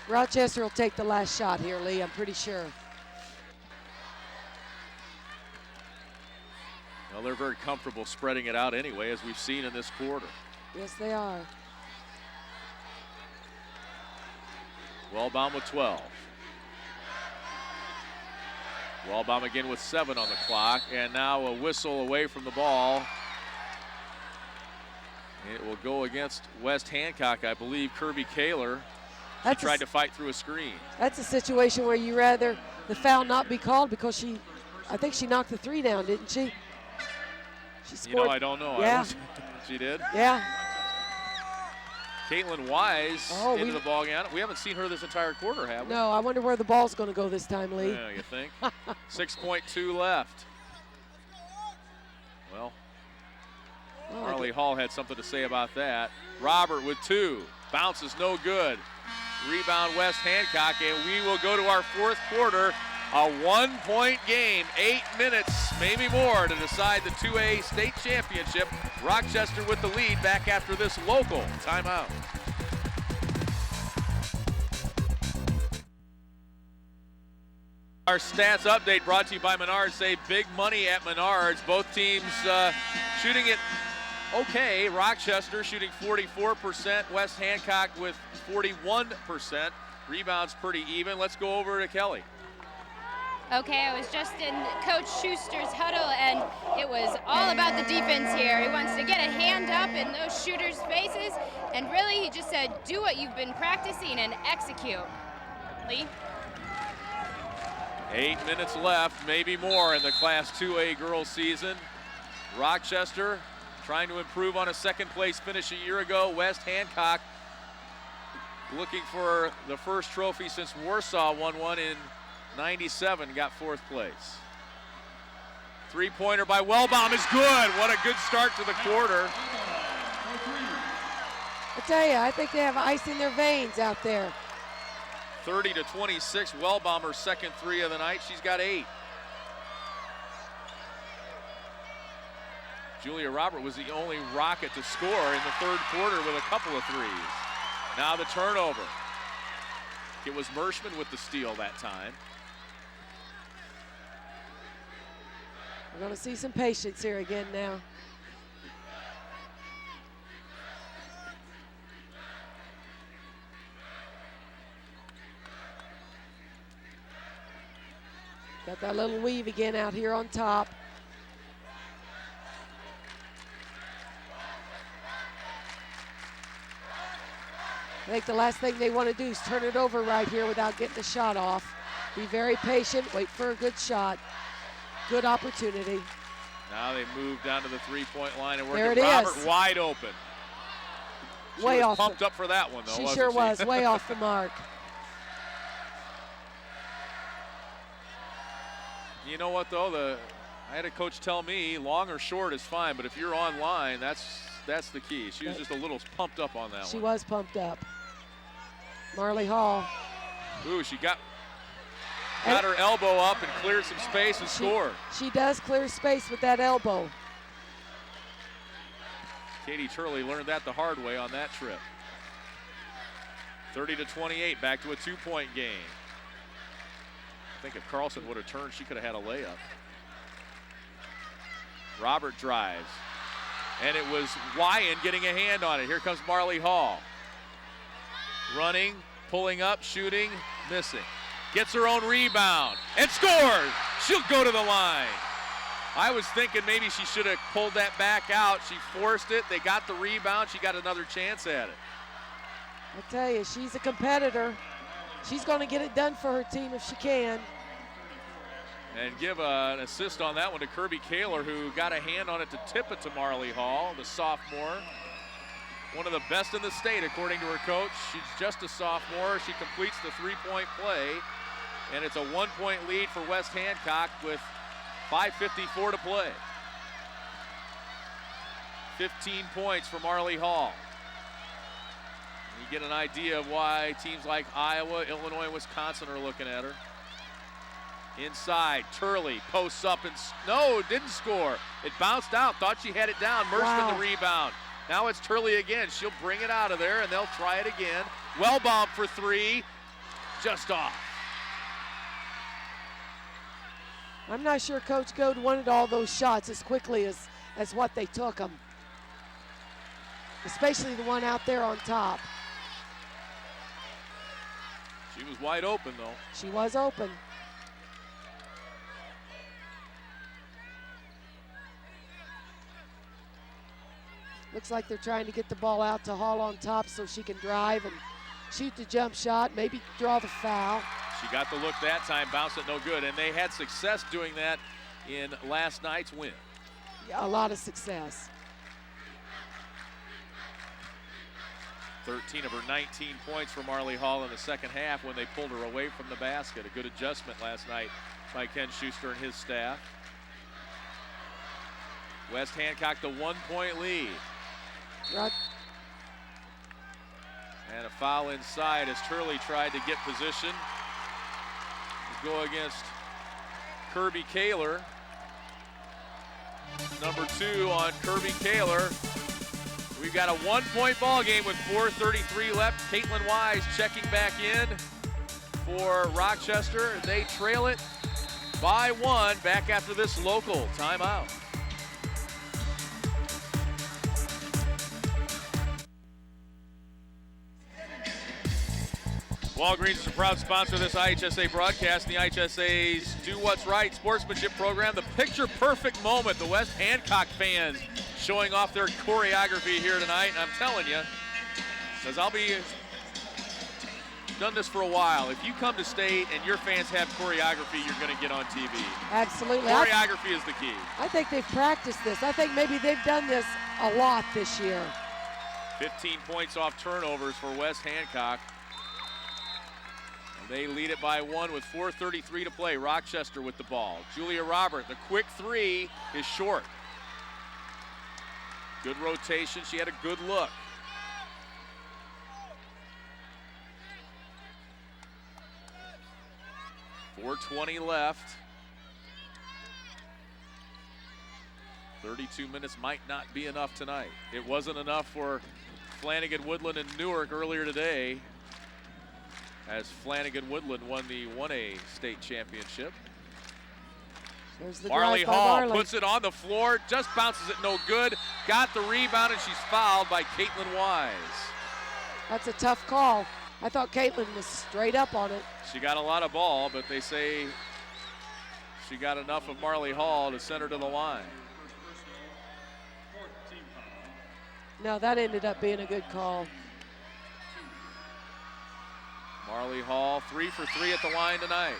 Rochester will take the last shot here, Lee, I'm pretty sure. Well, they're very comfortable spreading it out anyway, as we've seen in this quarter. Yes, they are. Wellbaum with 12. Wellbaum again with 7 on the clock, and now a whistle away from the ball. It will go against West Hancock, I believe. Kirby Kaler. She tried to fight through a screen. That's a situation where you rather the foul not be called because I think she knocked the three down, didn't she? She scored. You know, I don't know. Yeah. She did? Yeah. Caitlin Wise into the ball again. We haven't seen her this entire quarter, have we? No, I wonder where the ball's going to go this time, Lee. Yeah, you think? 6.2 left. Well, Marley Hall had something to say about that. Robert with 2. Bounces no good. Rebound West Hancock, and we will go to our fourth quarter. A 1-point game, 8 minutes, maybe more, to decide the 2A state championship. Rochester with the lead back after this local timeout. Our stats update brought to you by Menards. Save big money at Menards. Both teams shooting it okay. Rochester shooting 44%, West Hancock with 41%. Rebounds pretty even. Let's go over to Kelly. Okay, I was just in Coach Schuster's huddle, and it was all about the defense here. He wants to get a hand up in those shooters' faces, and really he just said, do what you've been practicing and execute. Lee? 8 minutes left, maybe more in the Class 2A girls season. Rochester trying to improve on a second-place finish a year ago. West Hancock looking for the first trophy since Warsaw won one in '97, got 4th place. Three-pointer by Wellbaum is good. What a good start to the quarter. I tell you, I think they have ice in their veins out there. 30-26, Wellbaum, her second three of the night. She's got 8. Julia Robert was the only Rocket to score in the third quarter with a couple of threes. Now the turnover. It was Merschman with the steal that time. We're going to see some patience here again now. Got that little weave again out here on top. I think the last thing they want to do is turn it over right here without getting the shot off. Be very patient, wait for a good shot. Good opportunity. Now they move down to the three-point line and work there it. Robert is. Wide open. She way was off. Pumped up for that one, though. She sure was. Way off the mark. You know what, though? I had a coach tell me long or short is fine, but if you're online, that's the key. She was just a little pumped up on that one. She was pumped up. Marley Hall. Ooh, she got her elbow up and cleared some space and scored. She does clear space with that elbow. Katie Turley learned that the hard way on that trip. 30-28, back to a 2-point game. I think if Carlson would have turned, she could have had a layup. Robert drives, and it was Wyan getting a hand on it. Here comes Marley Hall. Running, pulling up, shooting, missing. Gets her own rebound and scores. She'll go to the line. I was thinking maybe she should have pulled that back out. She forced it. They got the rebound. She got another chance at it. I tell you, she's a competitor. She's going to get it done for her team if she can. And give an assist on that one to Kirby Kaler, who got a hand on it to tip it to Marley Hall, the sophomore. One of the best in the state, according to her coach. She's just a sophomore. She completes the three-point play, and it's a 1-point lead for West Hancock with 5:54 to play. 15 points for Marley Hall. And you get an idea of why teams like Iowa, Illinois, and Wisconsin are looking at her. Inside, Turley posts up and didn't score. It bounced out, thought she had it down. Mershman the rebound. Now it's Turley again. She'll bring it out of there, and they'll try it again. Wellbaum for three, just off. I'm not sure Coach Goad wanted all those shots as quickly as what they took them. Especially the one out there on top. She was wide open, though. She was open. Looks like they're trying to get the ball out to Hall on top so she can drive and shoot the jump shot, maybe draw the foul. She got the look that time, bounced it no good, and they had success doing that in last night's win. Yeah, a lot of success. 13 of her 19 points for Marley Hall in the second half when they pulled her away from the basket. A good adjustment last night by Ken Schuster and his staff. West Hancock the 1-point lead. And a foul inside as Turley tried to get position to go against Kirby Kaler. Number 2 on Kirby Kaler. We've got a 1-point ball game with 4:33 left. Caitlin Wise checking back in for Rochester. They trail it by 1 back after this local timeout. Walgreens is a proud sponsor of this IHSA broadcast. The IHSA's Do What's Right sportsmanship program. The picture-perfect moment. The West Hancock fans showing off their choreography here tonight. And I'm telling you, because I'll be done this for a while. If you come to state and your fans have choreography, you're going to get on TV. Absolutely. Choreography is the key. I think they've practiced this. I think maybe they've done this a lot this year. 15 points off turnovers for West Hancock. They lead it by 1 with 4:33 to play. Rochester with the ball. Julia Robert, the quick three is short. Good rotation. She had a good look. .420 left. 32 minutes might not be enough tonight. It wasn't enough for Flanagan Woodland and Newark earlier today, as Flanagan Woodland won the 1A state championship. Marley Hall puts it on the floor, just bounces it no good. Got the rebound, and she's fouled by Caitlin Wise. That's a tough call. I thought Caitlin was straight up on it. She got a lot of ball, but they say she got enough of Marley Hall to send her to the line. No, that ended up being a good call. Marley Hall 3 for 3 at the line tonight.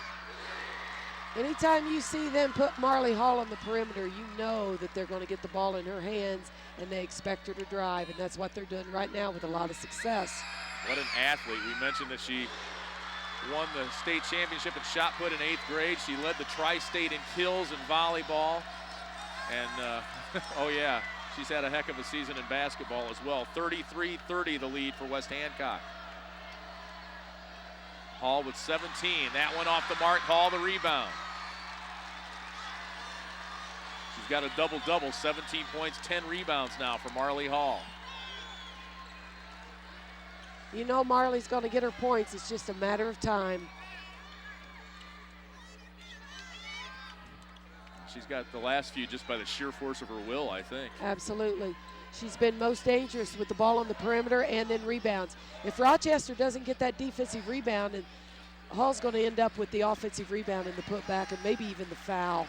Anytime you see them put Marley Hall on the perimeter, you know that they're going to get the ball in her hands and they expect her to drive, and that's what they're doing right now with a lot of success. What an athlete. We mentioned that she won the state championship in shot put in 8th grade. She led the tri-state in kills in volleyball. And, oh yeah, she's had a heck of a season in basketball as well. 33-30 the lead for West Hancock. Hall with 17. That one off the mark. Hall the rebound. She's got a double-double, 17 points, 10 rebounds now for Marley Hall. You know Marley's going to get her points. It's just a matter of time. She's got the last few just by the sheer force of her will, I think. Absolutely. She's been most dangerous with the ball on the perimeter and then rebounds. If Rochester doesn't get that defensive rebound, and Hall's going to end up with the offensive rebound and the putback and maybe even the foul.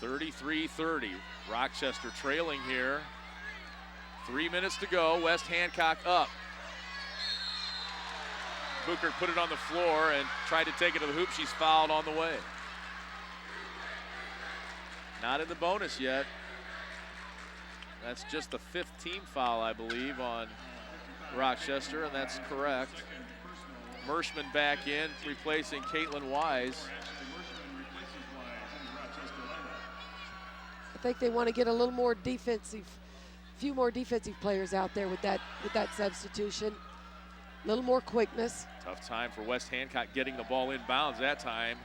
33-30. Rochester trailing here. 3 minutes to go. West Hancock up. Booker put it on the floor and tried to take it to the hoop. She's fouled on the way. Not in the bonus yet. That's just the 5th team foul, I believe, on Rochester, and that's correct. Mershman back in, replacing Caitlin Wise. I think they want to get a little more defensive, few more defensive players out there with that substitution. A little more quickness. Tough time for West Hancock getting the ball inbounds that time.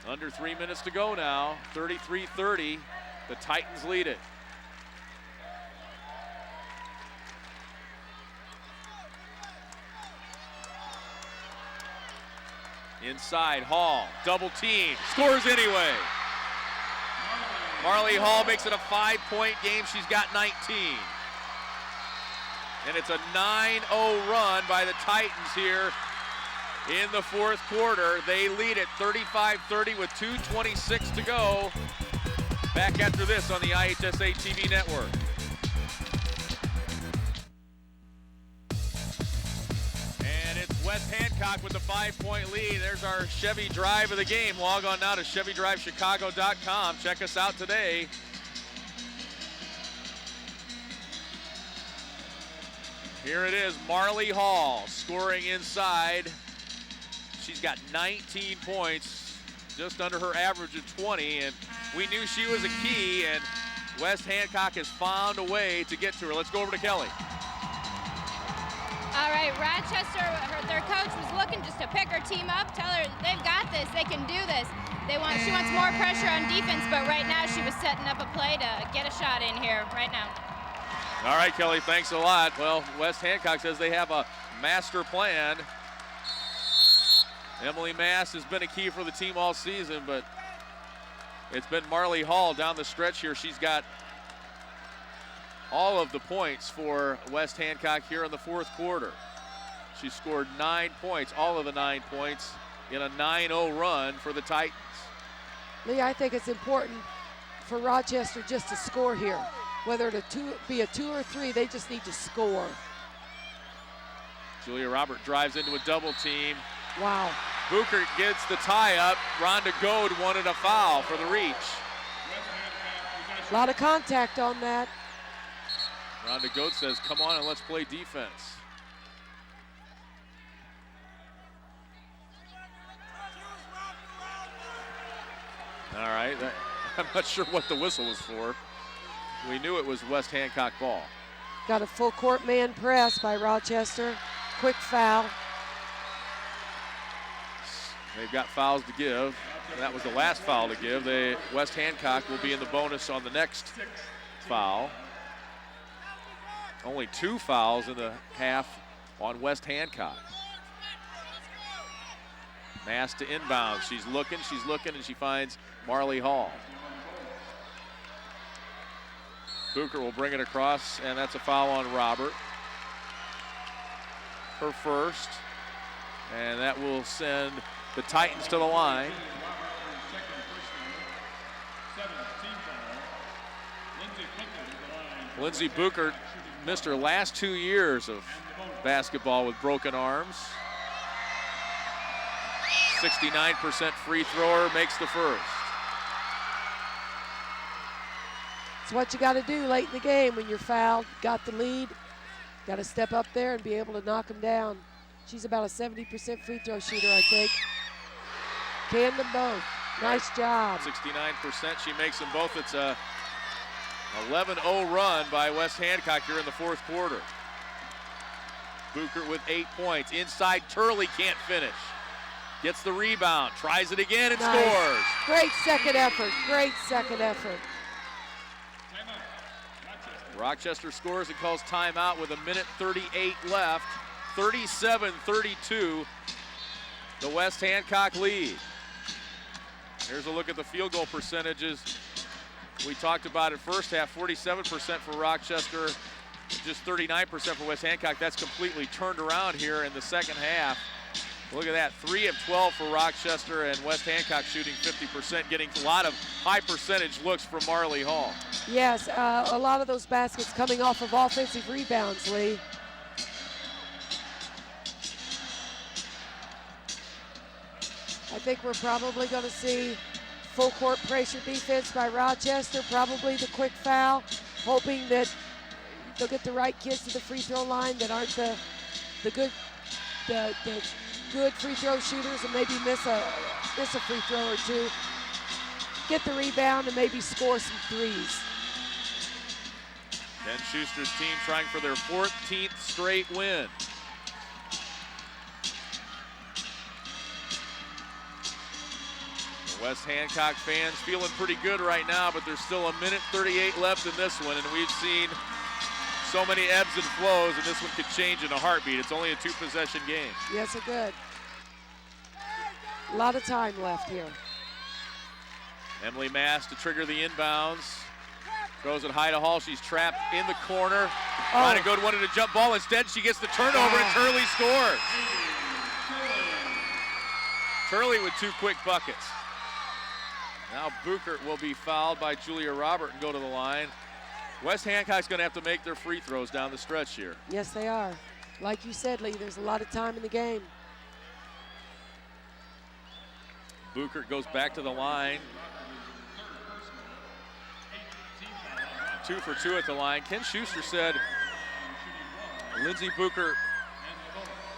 Under 3 minutes to go now, 33-30. The Titans lead it. Inside, Hall, double team, scores anyway. Marley Hall makes it a 5-point game. She's got 19. And it's a 9-0 run by the Titans here in the 4th quarter. They lead it 35-30 with 2:26 to go. Back after this on the IHSA TV network. And it's West Hancock with the 5-point lead. There's our Chevy Drive of the game. Log on now to ChevyDriveChicago.com. Check us out today. Here it is, Marley Hall scoring inside. She's got 19 points, just under her average of 20, and we knew she was a key, and West Hancock has found a way to get to her. Let's go over to Kelly. All right, Rochester, their coach was looking just to pick her team up, tell her they've got this, they can do this. She wants more pressure on defense, but right now she was setting up a play to get a shot in here right now. All right, Kelly, thanks a lot. Well, West Hancock says they have a master plan. Emily Mass has been a key for the team all season, but it's been Marley Hall down the stretch here. She's got all of the points for West Hancock here in the 4th quarter. She scored 9 points, all of the 9 points in a 9-0 run for the Titans. Lee, I think it's important for Rochester just to score here. Whether it be a 2 or 3, they just need to score. Julia Robert drives into a double team. Wow. Booker gets the tie up. Rhonda Goad wanted a foul for the reach. A lot of contact on that. Rhonda Goad says, come on and let's play defense. All right, I'm not sure what the whistle was for. We knew it was West Hancock ball. Got a full court man press by Rochester. Quick foul. They've got fouls to give. That was the last foul to give. West Hancock will be in the bonus on the next foul. Only 2 fouls in the half on West Hancock. Mass to inbound. She's looking, and she finds Marley Hall. Booker will bring it across, and that's a foul on Robert. Her first, and that will send the Titans to the line. Lindsey Booker missed her last 2 years of basketball with broken arms. 69% free thrower, makes the first. It's what you got to do late in the game when you're fouled, got the lead. Got to step up there and be able to knock them down. She's about a 70% free throw shooter, I think. Can them both. Nice job. 69%. She makes them both. It's a 11-0 run by West Hancock here in the fourth quarter. Buchert with 8 points. Inside, Turley can't finish. Gets the rebound, tries it again, and scores. Great second effort. Great second effort. Rochester scores and calls timeout with 1:38 left. 37-32, the West Hancock lead. Here's a look at the field goal percentages. We talked about it first half, 47% for Rochester, just 39% for West Hancock. That's completely turned around here in the second half. Look at that, 3 of 12 for Rochester, and West Hancock shooting 50%, getting a lot of high percentage looks from Marley Hall. Yes, a lot of those baskets coming off of offensive rebounds, Lee. I think we're probably going to see full court pressure defense by Rochester, probably the quick foul, hoping that they'll get the right kids to the free throw line that aren't the good free throw shooters and maybe miss a free throw or two. Get the rebound and maybe score some threes. Ken Schuster's team trying for their 14th straight win. The West Hancock fans feeling pretty good right now, but there's still 1:38 left in this one, and we've seen so many ebbs and flows, and this one could change in a heartbeat. It's only a 2-possession game. Yes, it could. A lot of time left here. Emily Mass to trigger the inbounds. Throws it high to Hall. She's trapped in the corner. Trying to go to one of the jump ball. Instead, she gets the turnover, and Turley scores. Turley with 2 quick buckets. Now Buchert will be fouled by Julia Robert and go to the line. West Hancock's going to have to make their free throws down the stretch here. Yes, they are. Like you said, Lee, there's a lot of time in the game. Buchert goes back to the line. 2 for 2 at the line. Ken Schuster said Lindsay Buchert,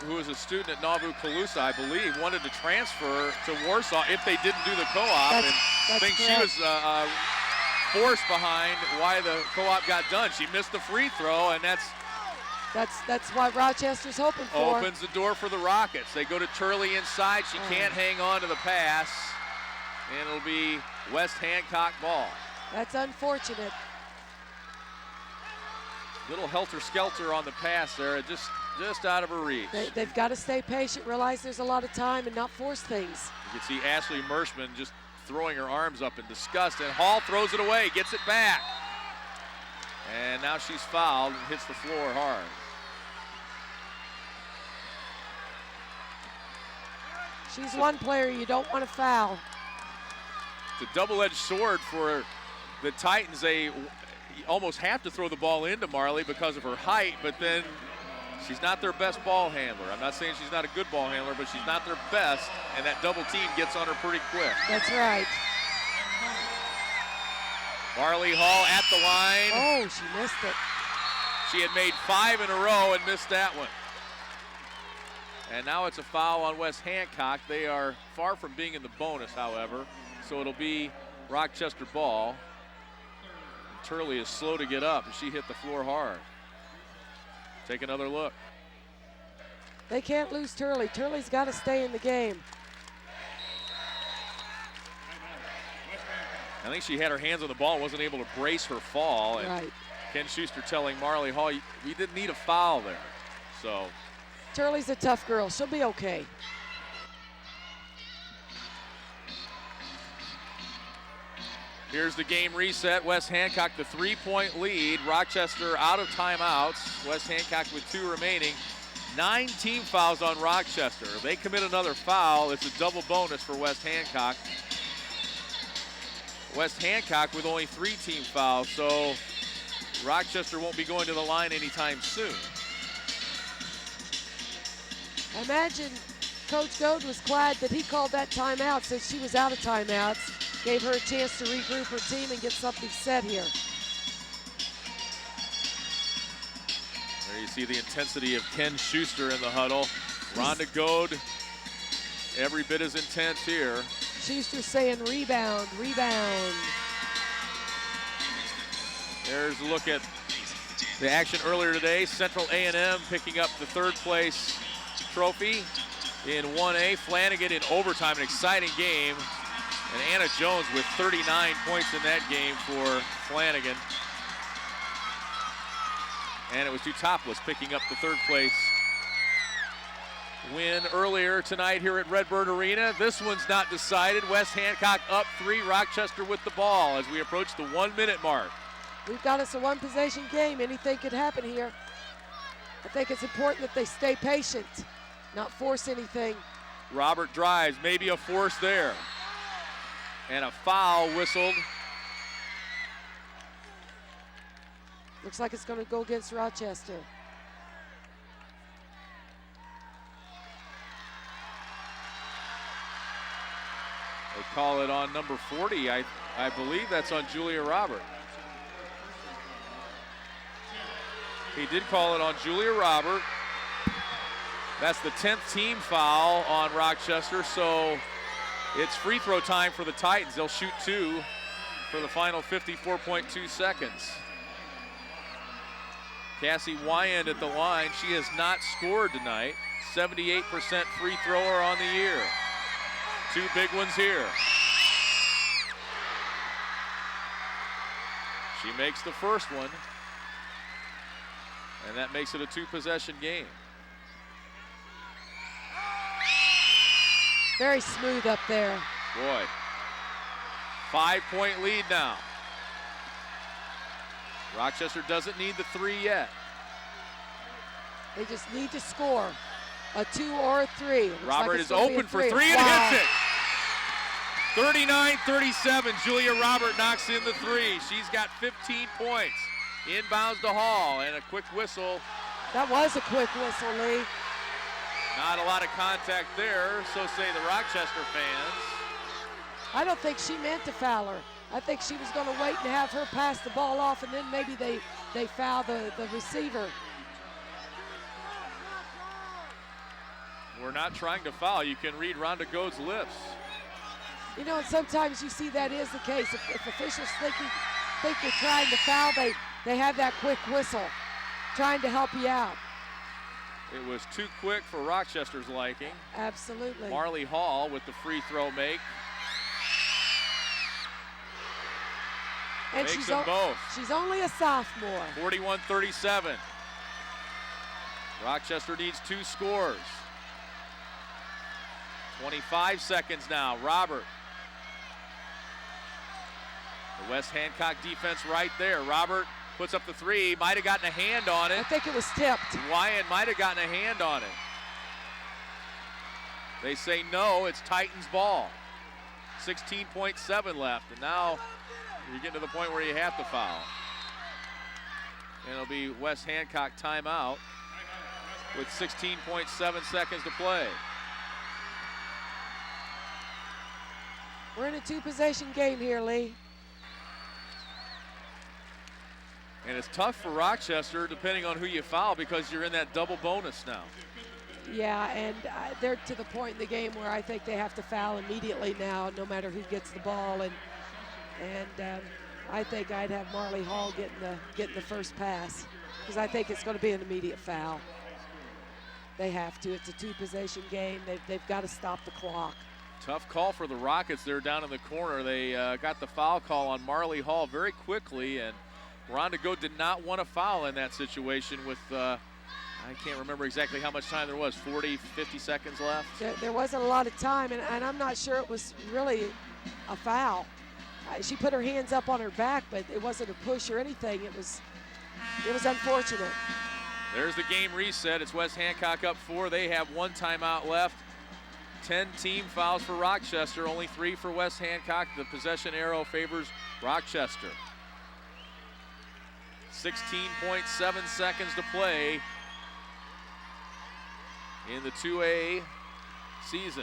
who is a student at Nauvoo Calusa, I believe, wanted to transfer to Warsaw if they didn't do the co-op. And I think she was force behind why the co-op got done. She missed the free throw, and that's what Rochester's hoping for. Opens the door for the Rockets. They go to Turley inside. She can't hang on to the pass, and it'll be West Hancock ball. That's unfortunate. Little helter-skelter on the pass there, just out of her reach. They've got to stay patient, realize there's a lot of time, and not force things. You can see Ashley Merschman just throwing her arms up in disgust, and Hall throws it away, gets it back. And now she's fouled and hits the floor hard. She's one player you don't want to foul. It's a double-edged sword for the Titans. They almost have to throw the ball into Marley because of her height, but then she's not their best ball handler. I'm not saying she's not a good ball handler, but she's not their best, and that double team gets on her pretty quick. That's right. Marley Hall at the line. Oh, she missed it. She had made 5 in a row and missed that one. And now it's a foul on West Hancock. They are far from being in the bonus, however, so it'll be Rochester ball. And Turley is slow to get up, and she hit the floor hard. Take another look. They can't lose Turley. Turley's got to stay in the game. I think she had her hands on the ball and wasn't able to brace her fall. And right. Ken Schuster telling Marley Hall, we didn't need a foul there. So Turley's a tough girl. She'll be okay. Here's the game reset. West Hancock, the 3-point lead. Rochester out of timeouts. West Hancock with 2 remaining. 9 team fouls on Rochester. If they commit another foul, it's a double bonus for West Hancock. West Hancock with only 3 team fouls, so Rochester won't be going to the line anytime soon. I imagine Coach Goad was glad that he called that timeout since she was out of timeouts. Gave her a chance to regroup her team and get something set here. see the intensity of Ken Schuster in the huddle. Rhonda Goad, every bit as intense here. Schuster saying rebound, rebound. There's a look at the action earlier today. Central A&M picking up the third place trophy in 1A. Flanagan in overtime, an exciting game. And Anna Jones with 39 points in that game for Flanagan. And it was Topless picking up the third place win earlier tonight here at Redbird Arena. This one's not decided. West Hancock up 3, Rochester with the ball as we approach the 1-minute mark. We've got us a one-possession game. Anything could happen here. I think it's important that they stay patient, not force anything. Robert drives, maybe a force there. And a foul whistled. Looks like it's going to go against Rochester. They call it on number 40. I believe that's on Julia Robert. He did call it on Julia Robert. That's the 10th team foul on Rochester, so it's free throw time for the Titans. They'll shoot 2 for the final 54.2 seconds. Cassie Wyand at the line. She has not scored tonight. 78% free thrower on the year. 2 big ones here. She makes the first one. And that makes it a 2-possession game. Very smooth up there. Boy. 5-point lead now. Rochester doesn't need the 3 yet. They just need to score a 2 or a 3. Robert is open for 3 and hits it. 39-37. Julia Robert knocks in the 3. She's got 15 points. Inbounds to Hall and a quick whistle. That was a quick whistle, Lee. Not a lot of contact there, so say the Rochester fans. I don't think she meant to foul her. I think she was going to wait and have her pass the ball off, and then maybe they foul the receiver. We're not trying to foul. You can read Rhonda Goad's lips. You know, and sometimes you see that is the case. If officials think you're trying to foul, they have that quick whistle, trying to help you out. It was too quick for Rochester's liking. Absolutely. Marley Hall with the free throw make. And Makes them both. She's only a sophomore. 41-37. Rochester needs 2 scores. 25 seconds now. Robert. The West Hancock defense right there. Robert puts up the 3. Might have gotten a hand on it. I think it was tipped. Wyand might have gotten a hand on it. They say no, it's Titans ball. 16.7 left, and now you're getting to the point where you have to foul. And it'll be West Hancock timeout with 16.7 seconds to play. We're in a 2-possession game here, Lee. And it's tough for Rochester depending on who you foul because you're in that double bonus now. Yeah, and they're to the point in the game where I think they have to foul immediately now, no matter who gets the ball. And I think I'd have Marley Hall getting the first pass because I think it's going to be an immediate foul. They have to. It's a 2-possession game. They've got to stop the clock. Tough call for the Rockets there down in the corner. They got the foul call on Marley Hall very quickly, and Rhonda Goad did not want to foul in that situation with, I can't remember exactly how much time there was, 40, 50 seconds left? There wasn't a lot of time, and I'm not sure it was really a foul. She put her hands up on her back, but it wasn't a push or anything. It was unfortunate. There's the game reset. It's West Hancock up 4. They have 1 timeout left. 10 team fouls for Rochester, only 3 for West Hancock. The possession arrow favors Rochester. 16.7 seconds to play in the 2A season.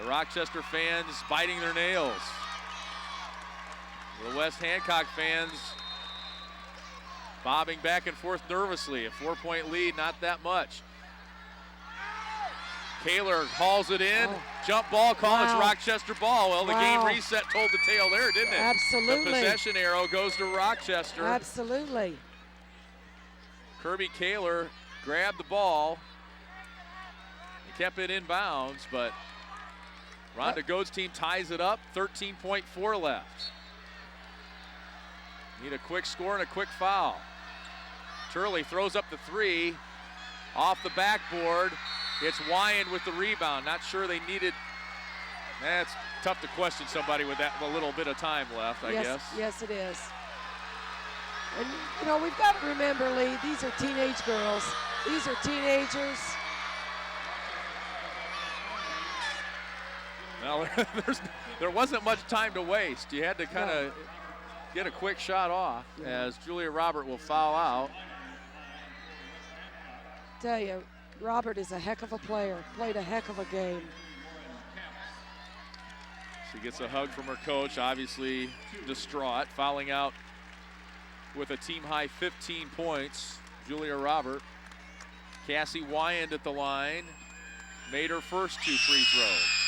The Rochester fans biting their nails. The West Hancock fans bobbing back and forth nervously. A 4-point lead, not that much. Kaler hauls it in. Oh. Jump ball call. Wow. It's Rochester ball. Well, the game Wow. reset told the tale there, didn't it? Absolutely. The possession arrow goes to Rochester. Absolutely. Kirby Kaler grabbed the ball and kept it in bounds, but Rhonda Gode's team ties it up. 13.4 left. Need a quick score and a quick foul. Turley throws up the three. Off the backboard. It's Wyand with the rebound. Not sure they needed. That's tough to question somebody with that a little bit of time left, I guess. Yes, it is. And, you know, we've got to remember, Lee, these are teenage girls. These are teenagers. Well, there wasn't much time to waste. You had to kind of get a quick shot off as Julia Robert will foul out. Tell you, Robert is a heck of a player. Played a heck of a game. She gets a hug from her coach, obviously distraught, fouling out with a team-high 15 points. Julia Robert. Cassie Wyand at the line. Made her first 2 free throws.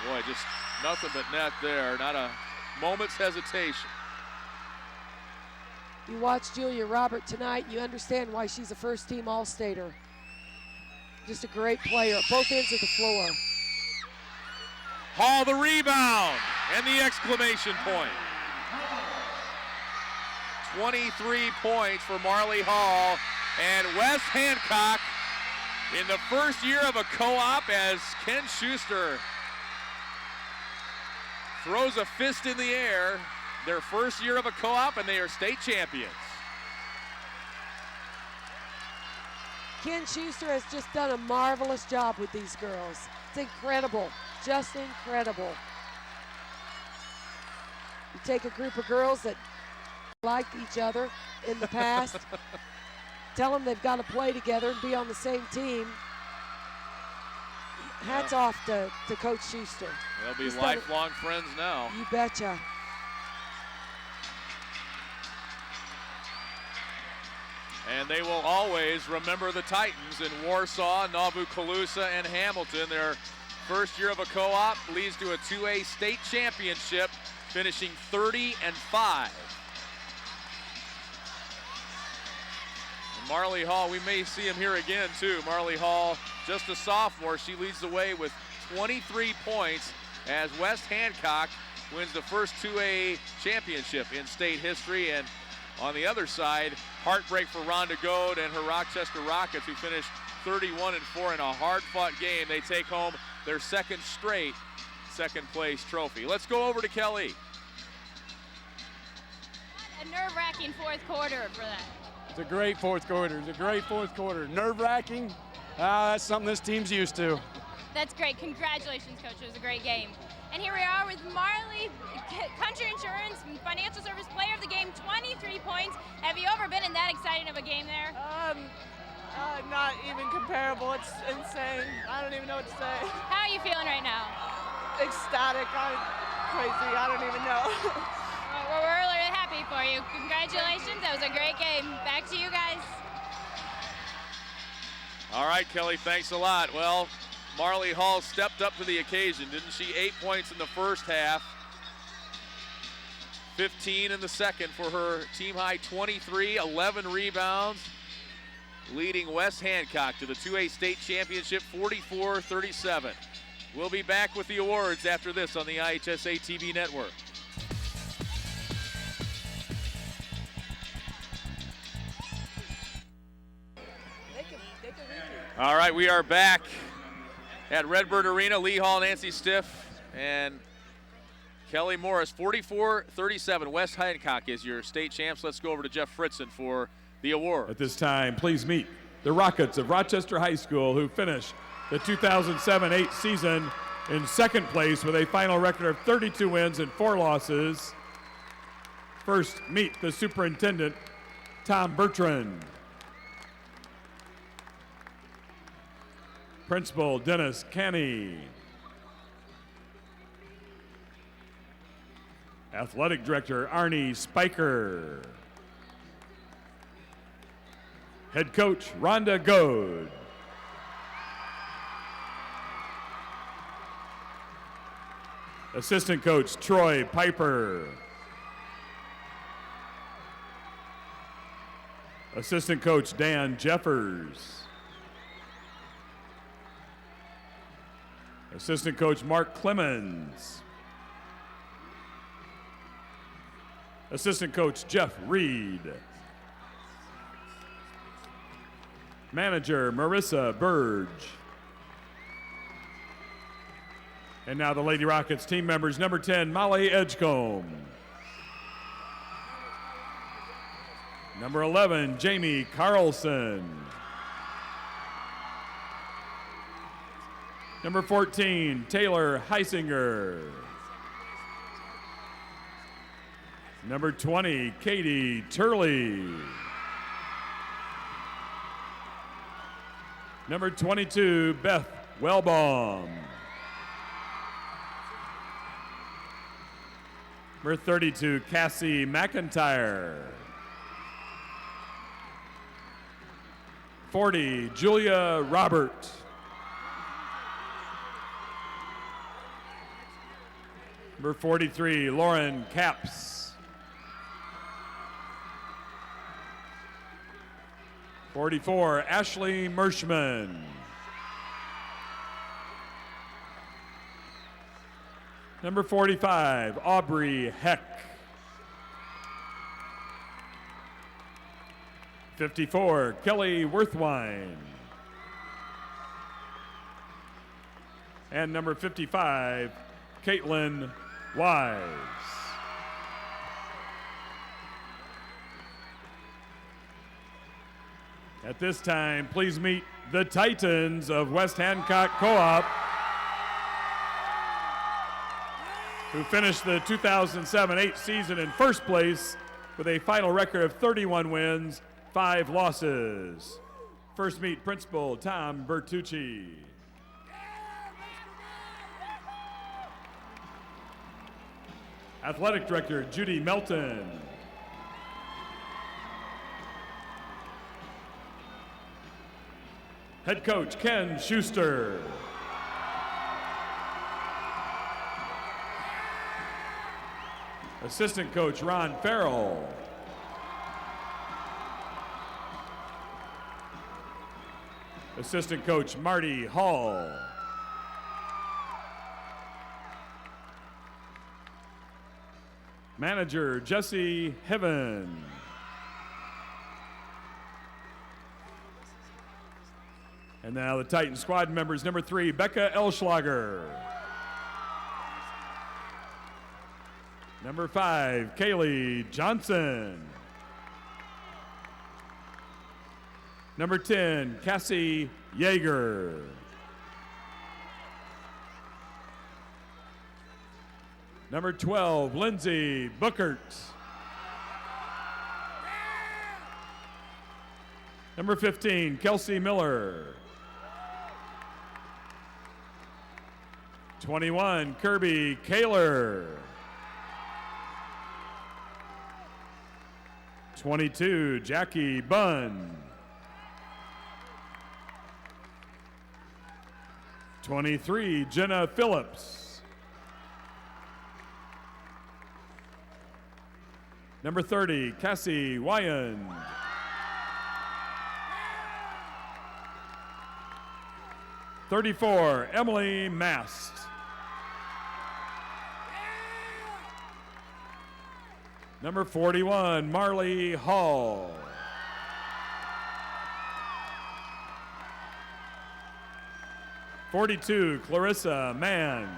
Boy, just nothing but net there. Not a moment's hesitation. You watch Julia Robert tonight, you understand why she's a first-team All-Stater. Just a great player at both ends of the floor. Hall the rebound and the exclamation point. 23 points for Marley Hall, and West Hancock in the first year of a co-op as Ken Schuster throws a fist in the air. Their first year of a co-op, and they are state champions. Ken Schuster has just done a marvelous job with these girls. It's incredible, just incredible. You take a group of girls that liked each other in the past, tell them they've got to play together and be on the same team. Hats off to Coach Schuster. They'll be He's lifelong friends now. You betcha. And they will always remember the Titans in Warsaw, Nauvoo-Calusa, and Hamilton. Their first year of a co-op leads to a 2A state championship, finishing 30-5. And Marley Hall, we may see him here again too. Marley Hall, just a sophomore, she leads the way with 23 points as West Hancock wins the first 2A championship in state history. And on the other side, heartbreak for Rhonda Gode and her Rochester Rockets, who finished 31-4 in a hard-fought game. They take home their second straight second-place trophy. Let's go over to Kelly. A nerve-wracking fourth quarter for that. It's a great fourth quarter. It's a great fourth quarter. Nerve-wracking. That's something this team's used to. That's great. Congratulations, Coach. It was a great game. And here we are with Marley, Country Insurance Financial Service Player of the Game, 23 points. Have you ever been in that exciting of a game there? Not even comparable. It's insane. I don't even know what to say. How are you feeling right now? Ecstatic. I'm crazy. I don't even know. Well, we're really happy for you. Congratulations. That was a great game. Back to you guys. All right, Kelly, thanks a lot. Well, Marley Hall stepped up to the occasion, didn't she? 8 points in the first half, 15 in the second for her team-high 23, 11 rebounds, leading West Hancock to the 2A state championship 44-37. We'll be back with the awards after this on the IHSA TV network. All right, we are back at Redbird Arena. Lee Hall, Nancy Stiff, and Kelly Morris. 44-37. West Hancock is your state champs. Let's go over to Jeff Fritzen for the award. At this time, please meet the Rockets of Rochester High School, who finished the 2007-8 season in second place with a final record of 32 wins and 4 losses. First, meet the superintendent, Tom Bertrand. Principal, Dennis Canny. Athletic Director, Arnie Spiker. Head coach Rhonda Goad. Assistant coach Troy Piper. Assistant coach Dan Jeffers. Assistant coach Mark Clemens. Assistant coach Jeff Reed. Manager Marissa Burge. And now the Lady Rockets team members, number 10, Molly Edgecombe. Number 11, Jamie Carlson. Number 14, Taylor Heisinger. Number 20, Katie Turley. Number 22, Beth Wellbaum. Number 32, Cassie McIntyre. 40, Julia Robert. Number 43, Lauren Capps. 44, Ashley Mershman. Number 45, Aubrey Heck. 54, Kelly Worthwine. And number 55, Caitlin Wise. At this time, please meet the Titans of West Hancock Co-op, who finished the 2007-8 season in first place with a final record of 31 wins, 5 losses. First meet Principal Tom Bertucci. Athletic Director Judy Melton. Head Coach Ken Schuster. Assistant Coach Ron Farrell. Assistant Coach Marty Hall. Manager Jesse Heaven. And now the Titan squad members, number 3, Becca Elschlager. Number 5, Kaylee Johnson. Number 10, Cassie Yeager. Number 12, Lindsay Bookert. Number 15, Kelsey Miller. 21, Kirby Kaler. 22, Jackie Bunn. 23, Jenna Phillips. Number 30, Cassie Wyand. '34, Emily Mast. Number 41, Marley Hall. '42, Clarissa Mann.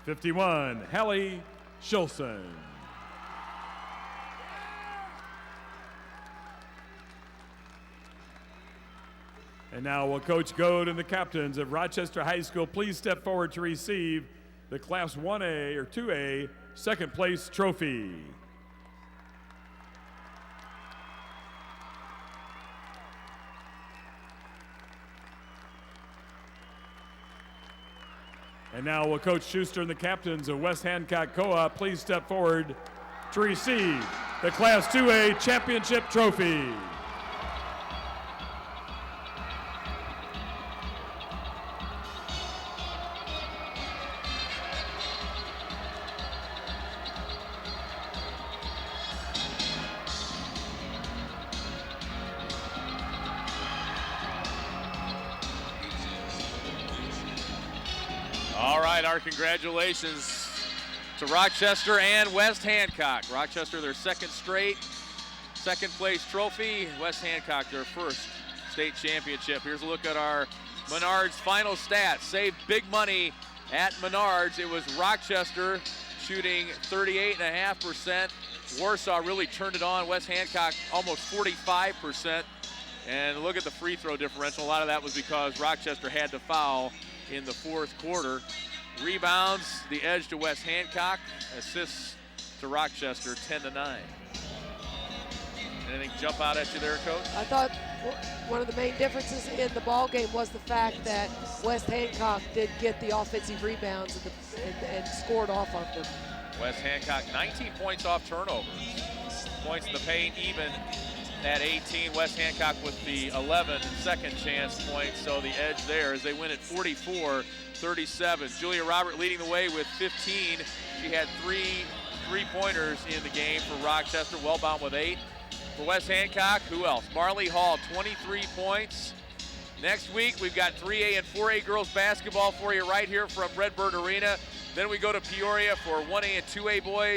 51, Hallie Shilson. And now will Coach Goad and the captains of Rochester High School please step forward to receive the Class 1A or 2A second place trophy. And now will Coach Schuster and the captains of West Hancock Co-op please step forward to receive the Class 2A championship trophy. All right, our congratulations to Rochester and West Hancock. Rochester, their second place trophy. West Hancock, their first state championship. Here's a look at our Menards final stats. Saved big money at Menards. It was Rochester shooting 38.5%. Warsaw really turned it on. West Hancock almost 45%. And look at the free throw differential. A lot of that was because Rochester had to foul in the fourth quarter. Rebounds, the edge to West Hancock. Assists to Rochester, 10-9. Anything jump out at you there, Coach? I thought one of the main differences in the ball game was the fact that West Hancock did get the offensive rebounds and scored off of them. West Hancock, 19 points off turnovers. Points in the paint even at 18. West Hancock with the 11 second chance points, so the edge there as they win at 44-37. Julia Robert leading the way with 15. She had three-pointers in the game for Rochester. Wellbaum with 8. For West Hancock, who else? Marley Hall, 23 points. Next week, we've got 3A and 4A girls basketball for you right here from Redbird Arena. Then we go to Peoria for 1A and 2A boys.